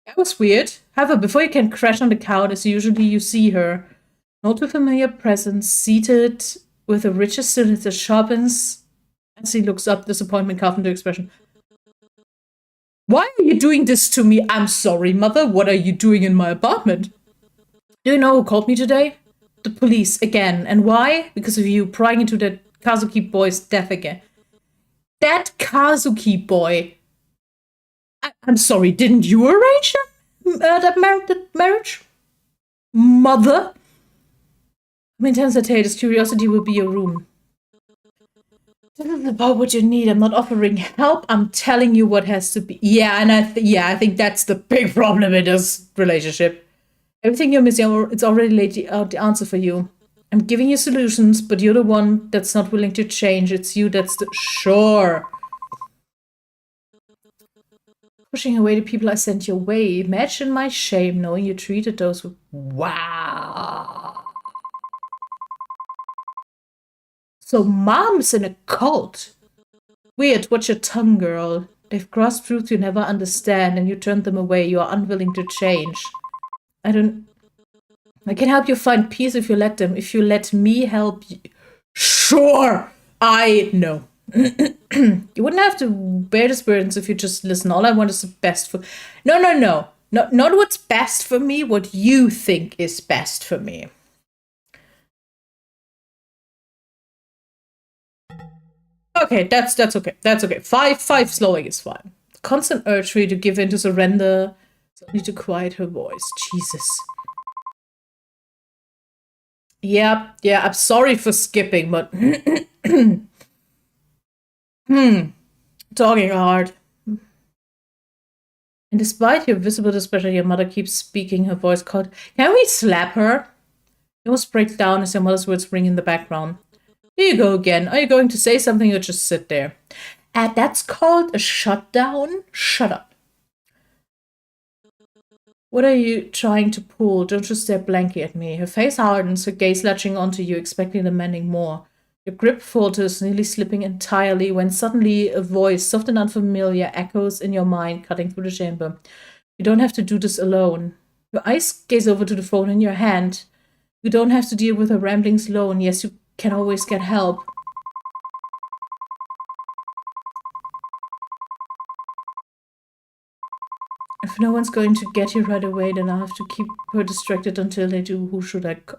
That was weird. However, before you can crash on the couch, as usually you see her, not a familiar presence, seated with a richer stillness that sharpens as he looks up, disappointment carved into expression. Why are you doing this to me? I'm sorry, mother. What are you doing in my apartment? Do you know who called me today? The police again. And why? Because of you prying into that Kazuki boy's death again. That Kazuki boy. I'm sorry, didn't you arrange that marriage? Mother? I'm intense at hate. His curiosity will be your room. This is about what you need. I'm not offering help. I'm telling you what has to be. Yeah, and I think that's the big problem in this relationship. Everything you're missing, it's already laid out the answer for you. I'm giving you solutions, but you're the one that's not willing to change. It's you that's the sure. Pushing away the people I sent your way. Imagine my shame knowing you treated those with wow. So mom's in a cult. Weird, watch your tongue, girl. They've grasped truth you never understand, and you turned them away. You are unwilling to change. I can help you find peace if you let them. If you let me help you. Sure! I know. You wouldn't have to bear this burdens if you just listen. All I want is the best for... No. Not what's best for me, what you think is best for me. Okay, that's okay. That's okay. Five slowing is fine. Constant urge for you to give in, to surrender. So I need to quiet her voice. Jesus. Yeah, I'm sorry for skipping, but... Talking hard. And despite your visible displeasure, your mother keeps speaking, her voice caught. Can we slap her? You almost break down as your mother's words ring in the background. Here you go again. Are you going to say something or just sit there? That's called a shutdown. Shut up. What are you trying to pull? Don't just stare blankly at me. Her face hardens, her gaze latching onto you, expecting demanding more. Your grip falters, nearly slipping entirely, when suddenly a voice, soft and unfamiliar, echoes in your mind, cutting through the chamber. You don't have to do this alone. Your eyes gaze over to the phone in your hand. You don't have to deal with her ramblings alone. Yes, you can always get help. If no one's going to get you right away, then I'll have to keep her distracted until they do. Who should I call?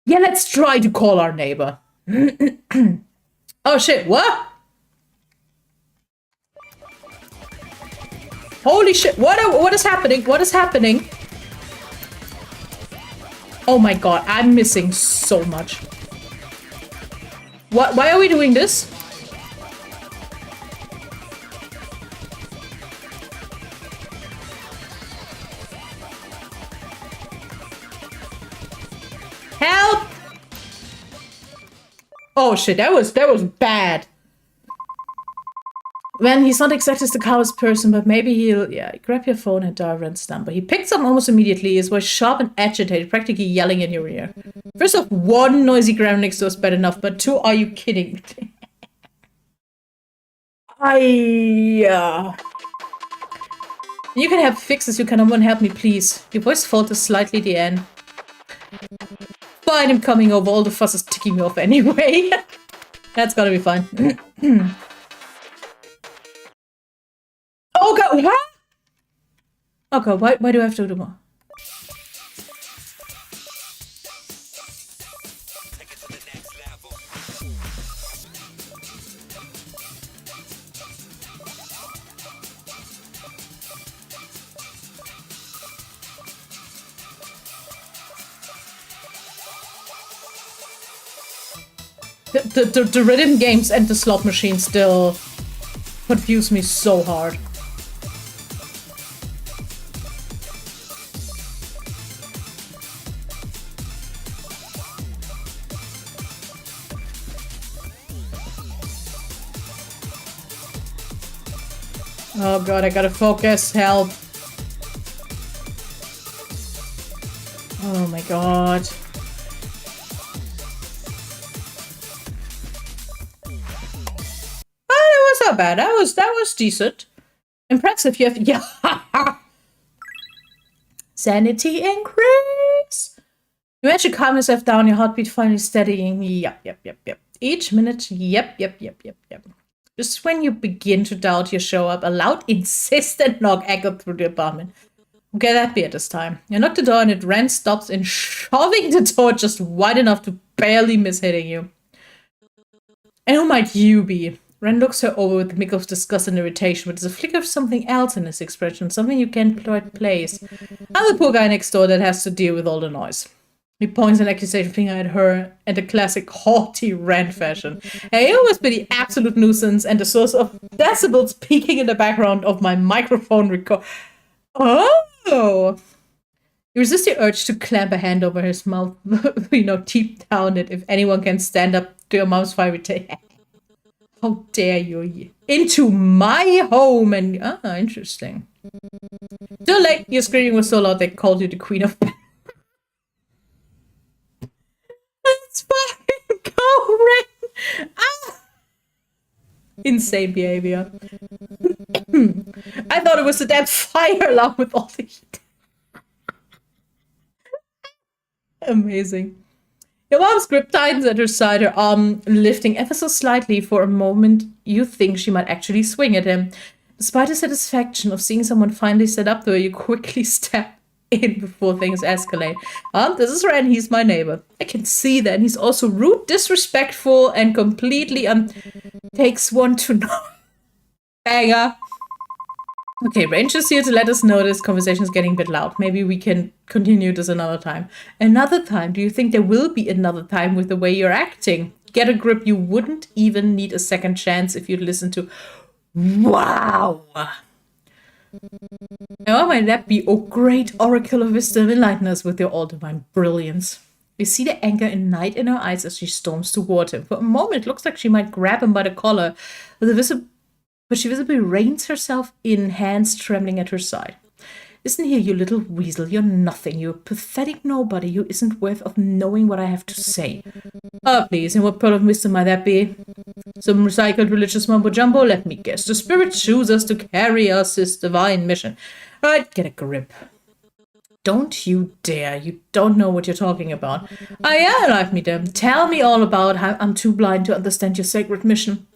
Yeah, let's try to call our neighbor. Oh shit, what? Holy shit, what is happening? What is happening? Oh my god, I'm missing so much. What? Why are we doing this? Help! Oh shit, that was bad. Man, he's not exactly the calmest person, but maybe he'll... Yeah, grab your phone and dial Ren's number. He picks up almost immediately, his voice sharp and agitated, practically yelling in your ear. First off, one noisy ground next door is bad enough, but two, are you kidding? You can have fixes, you can help me, please. Your voice falters slightly at the end. Fine, I'm coming over, all the fuss is ticking me off anyway. That's gotta be fine. Oh god, what? Oh god, why do I have to do more? The rhythm games and the slot machine still confuse me so hard. Oh god, I gotta focus, help. Oh my god. Not bad. That was decent. Impressive. You have yeah. Sanity increase. You manage to calm yourself down. Your heartbeat finally steadying. Yep. Each minute. Yep. Just when you begin to doubt, you show up. A loud, insistent knock echoed through the apartment. Okay, that be it this time. You knock the door and it Ren stops in shoving the door just wide enough to barely miss hitting you. And who might you be? Ren looks her over with a mix of disgust and irritation, but there's a flicker of something else in his expression, something you can't quite place. I'm the poor guy next door that has to deal with all the noise. He points an accusation finger at her in the classic haughty Ren fashion. Hey, you must be the absolute nuisance and the source of decibels peaking in the background of my microphone record. Oh! You resist the urge to clamp a hand over his mouth, deep down it, if anyone can stand up to your mom's fiery take. How dare you? Into my home and... Ah, interesting. Too late. Your screaming was so loud they called you the Queen of... It's fine. Insane behavior. I thought it was a damn fire alarm with all the heat. Amazing. Your mom's grip tightens at her side, her arm lifting ever so slightly. For a moment, you think she might actually swing at him. Despite the satisfaction of seeing someone finally set up to her, you quickly step in before things escalate. This is Ren, he's my neighbor. I can see that. And he's also rude, disrespectful, and completely takes one to know. Banger. Okay, Ranger's here to let us know this conversation is getting a bit loud. Maybe we can continue this another time. Another time? Do you think there will be another time with the way you're acting? Get a grip. You wouldn't even need a second chance if you'd listen to... Wow! Now might that be, oh great oracle of wisdom, enlighten us with your all-divine brilliance. You see the anger and night in her eyes as she storms toward him. For a moment, it looks like she might grab him by the collar, but she visibly reins herself in, hands trembling at her side. Listen here, you little weasel, you're nothing. You're a pathetic nobody who isn't worth of knowing what I have to say. Oh, please, and what pearl of wisdom might that be? Some recycled religious mumbo-jumbo? Let me guess. The spirit chooses us to carry us this divine mission. All right, get a grip. Don't you dare. You don't know what you're talking about. Oh, yeah, like me then. Tell me all about how I'm too blind to understand your sacred mission.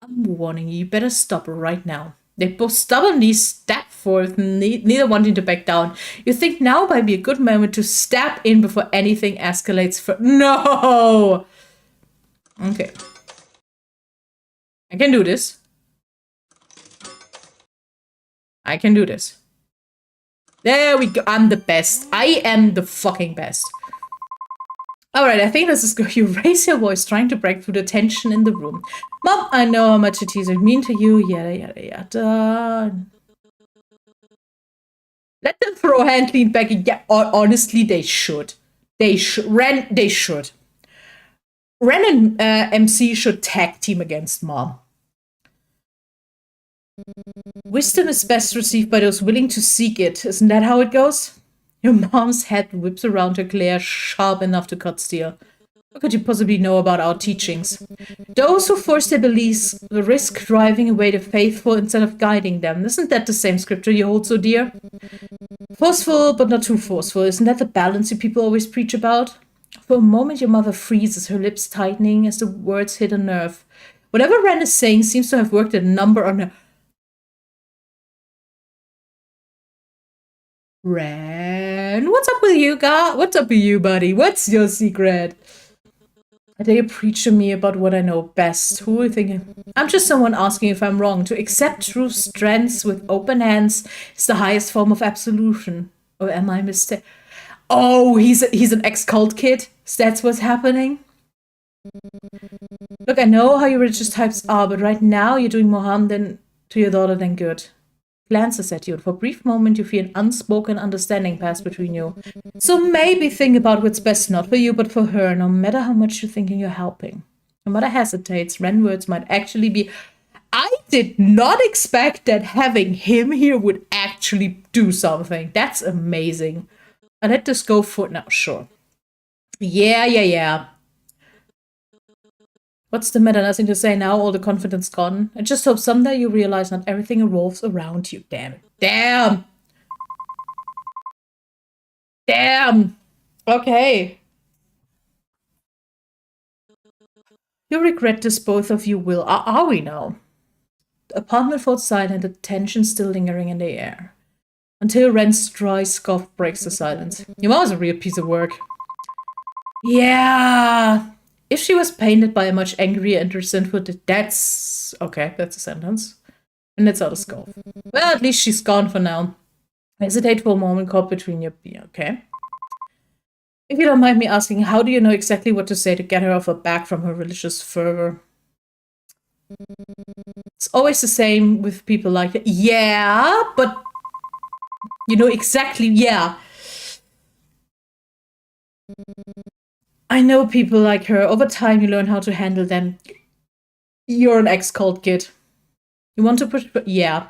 I'm warning you, you better stop right now. They both stubbornly step forth, neither wanting to back down. You think now might be a good moment to step in before anything escalates for— No! Okay. I can do this. I can do this. There we go. I'm the best. I am the fucking best. Alright, I think this is good. You raise your voice, trying to break through the tension in the room. Mom, I know how much it is mean to you. Yada, yada, yada. Let them throw a hand lean back. Yeah, honestly, they should. They should. They should. Ren and MC should tag team against Mom. Wisdom is best received by those willing to seek it. Isn't that how it goes? Your mom's head whips around her glare, sharp enough to cut steel. What could you possibly know about our teachings? Those who force their beliefs risk driving away the faithful instead of guiding them. Isn't that the same scripture you hold so dear? Forceful, but not too forceful. Isn't that the balance you people always preach about? For a moment, your mother freezes, her lips tightening as the words hit a nerve. Whatever Ren is saying seems to have worked a number on her. Ren, what's up with you, God? What's up with you, buddy? What's your secret? I dare you preach to me about what I know best. Who are you thinking? I'm just someone asking if I'm wrong. To accept true strengths with open hands is the highest form of absolution. Or am I mistaken? Oh, he's an ex-cult kid? That's what's happening? Look, I know how you religious types are, but right now you're doing more harm to your daughter than good. Glances at you, and for a brief moment you feel an unspoken understanding pass between you. So maybe think about what's best not for you, but for her, no matter how much you're thinking you're helping. Your mother hesitates. Ren words might actually be... I did not expect that having him here would actually do something. That's amazing. I let this go for now, sure. Yeah. What's the matter? Nothing to say now, all the confidence gone. I just hope someday you realize not everything revolves around you. Damn. Okay. You'll regret this, both of you will. Are we now? The apartment falls silent, the tension still lingering in the air. Until Ren's dry scoff breaks the silence. Your mom was a real piece of work. Yeah. If she was painted by a much angrier and resentful, that's... Okay, that's a sentence. And that's out of scope. Well, at least she's gone for now. Hesitate for a moment, caught between your... Okay. If you don't mind me asking, how do you know exactly what to say to get her off her back from her religious fervor? It's always the same with people like that. Yeah, but... You know exactly... Yeah. I know people like her. Over time, you learn how to handle them. You're an ex-cult kid. You want to push... Yeah.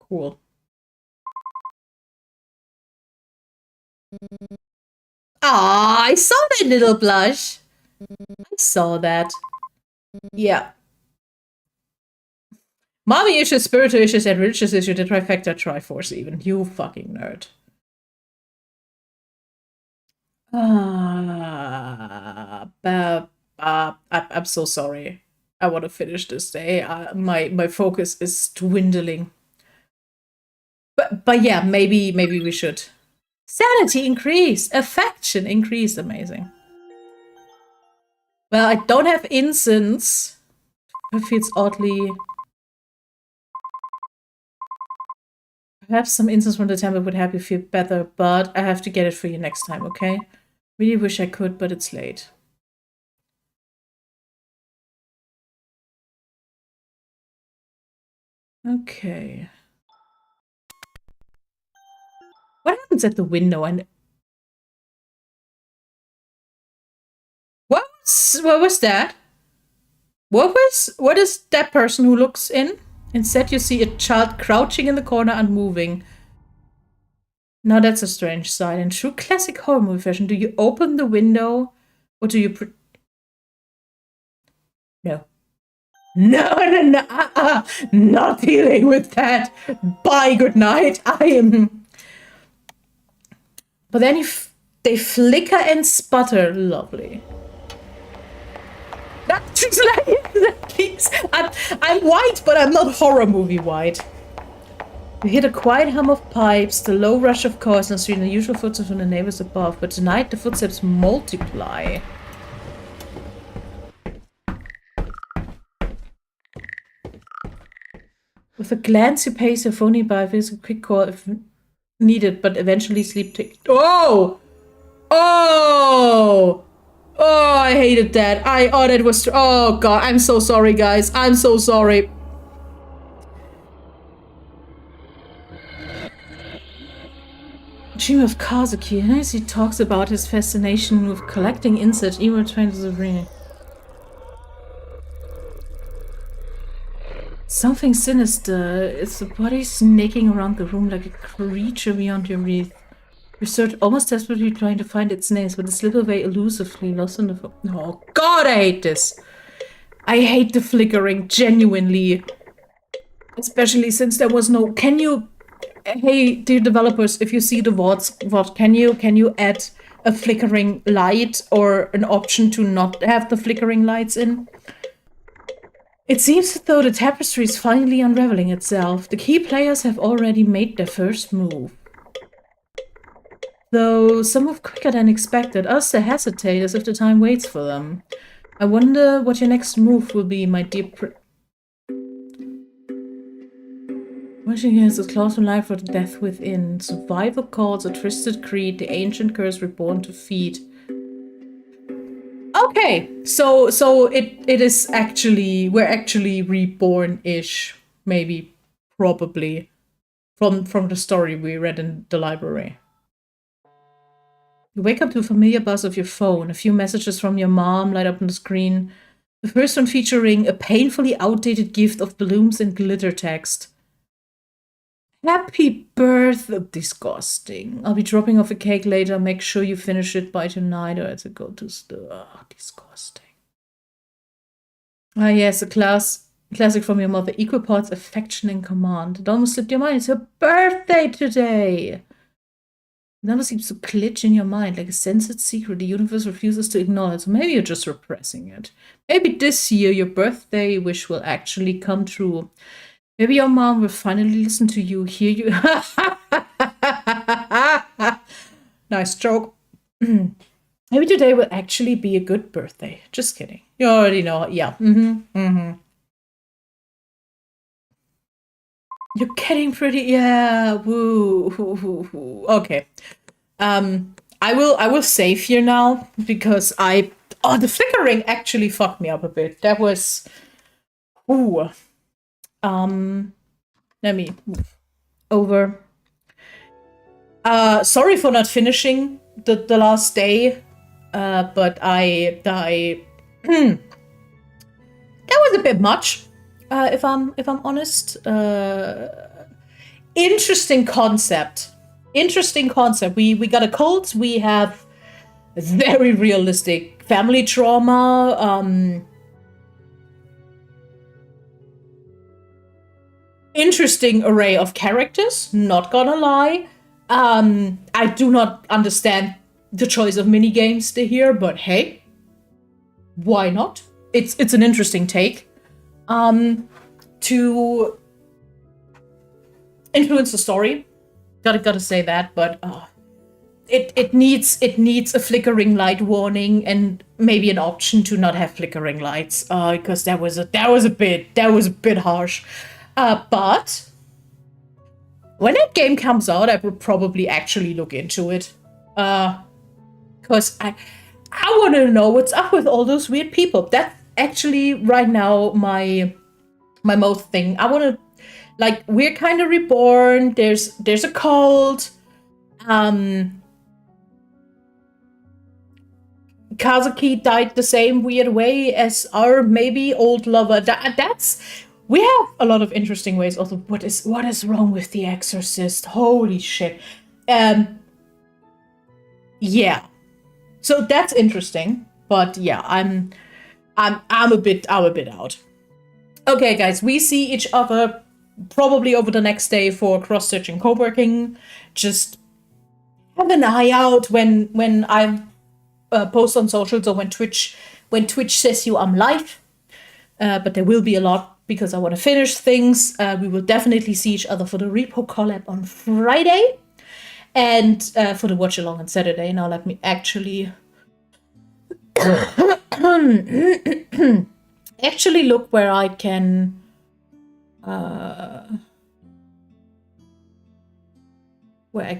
Cool. Ah, I saw that little blush. I saw that. Yeah. Mommy issues, spiritual issues, and religious issues, the trifecta triforce even. You fucking nerd. I'm so sorry. I want to finish this day. My focus is dwindling. But yeah, maybe we should. Sanity increase, affection increase. Amazing. Well, I don't have incense. It feels oddly. Perhaps some incense from the temple would help you feel better, but I have to get it for you next time, okay? Really wish I could, but it's late. Okay. What happens at the window? And what was that? What is that person who looks in? Instead, you see a child crouching in the corner, unmoving. Now that's a strange sight. In true classic horror movie fashion, do you open the window or do you? No. No. Not dealing with that. Bye. Good night. I am. But then they flicker and sputter. Lovely. Please. I'm white, but I'm not horror movie white. You hear the quiet hum of pipes, the low rush of cars on the street, and the usual footsteps from the neighbors above. But tonight the footsteps multiply. With a glance, you pace your phone by with a quick call if needed, but eventually sleep takes. Oh! Oh! Oh, I hated that. Oh, that was. Oh, God. I'm so sorry, guys. I'm so sorry. Dream of Kazuki. As he talks about his fascination with collecting insects, even trying to bring. Something sinister. It's the body snaking around the room like a creature beyond your reach. Research almost desperately trying to find its names, but it slip away elusively, lost in the. Oh God, I hate this. I hate the flickering, genuinely. Especially since there was no. Can you? Hey, dear developers, if you see the VOD, can you add a flickering light or an option to not have the flickering lights in? It seems as though the tapestry is finally unraveling itself. The key players have already made their first move. Though some move quicker than expected, others they hesitate as if the time waits for them. I wonder what your next move will be, my dear Wishing against the claws from life or the death within. Survival calls a twisted creed, the ancient curse reborn to feed. Okay, so it is actually, we're actually reborn-ish, maybe, probably, from the story we read in the library. You wake up to a familiar buzz of your phone. A few messages from your mom light up on the screen. The first one featuring a painfully outdated gift of balloons and glitter text. Happy birthday. Disgusting. I'll be dropping off a cake later. Make sure you finish it by tonight or I have to go to store. Disgusting. Ah, yes, a classic from your mother. Equal parts affection and command. It almost slipped your mind. It's her birthday today. It never seems to glitch in your mind like a censored secret the universe refuses to acknowledge. So maybe you're just repressing it. Maybe this year your birthday wish will actually come true. Maybe your mom will finally listen to you, hear you. Nice joke. Maybe today will actually be a good birthday. Just kidding. You already know. Yeah. You're getting pretty. Yeah. Woo. Okay. I will save here now because the flickering actually fucked me up a bit. That was. Ooh. Let me move over. Sorry for not finishing the last day, but that was a bit much, if I'm honest. Interesting concept. We got a cult. We have very realistic family trauma, interesting array of characters, not gonna lie. I do not understand the choice of minigames here, but hey, why not? It's an interesting take. To influence the story. Gotta say that, but it needs a flickering light warning and maybe an option to not have flickering lights, because that was a bit harsh. But when that game comes out, I will probably actually look into it, because I want to know what's up with all those weird people. That's actually right now my most thing. I want to, like, we're kind of reborn. There's a cult. Kazuki died the same weird way as our maybe old lover. We have a lot of interesting ways. Also, what is wrong with The Exorcist? Holy shit. Yeah. So that's interesting. But yeah, I'm a bit out. Okay, guys, we see each other probably over the next day for cross-stitching co-working. Just have an eye out when I post on socials or when Twitch says I'm live. But there will be a lot because I want to finish things. We will definitely see each other for the Repo collab on Friday and for the watch along on Saturday. Now let me actually actually look where I can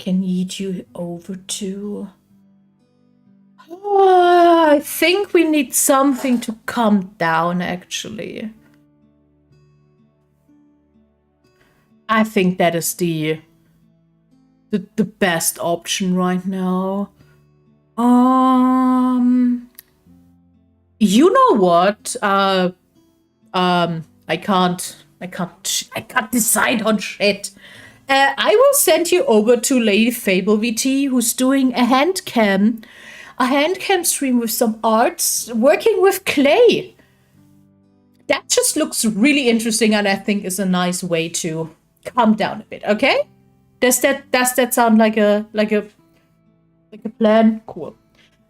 lead you over to. I think we need something to calm down, actually. I think that is the best option right now. You know what? I can't decide on shit. I will send you over to Lady Fable VT, who's doing a hand cam stream with some arts, working with clay. That just looks really interesting, and I think is a nice way to calm down a bit. Okay? Does that sound like a plan? Cool.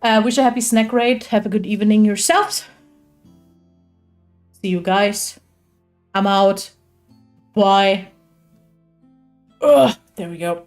Wish a happy snack raid. Have a good evening yourselves. See you guys. I'm out. Bye. Ugh, there we go.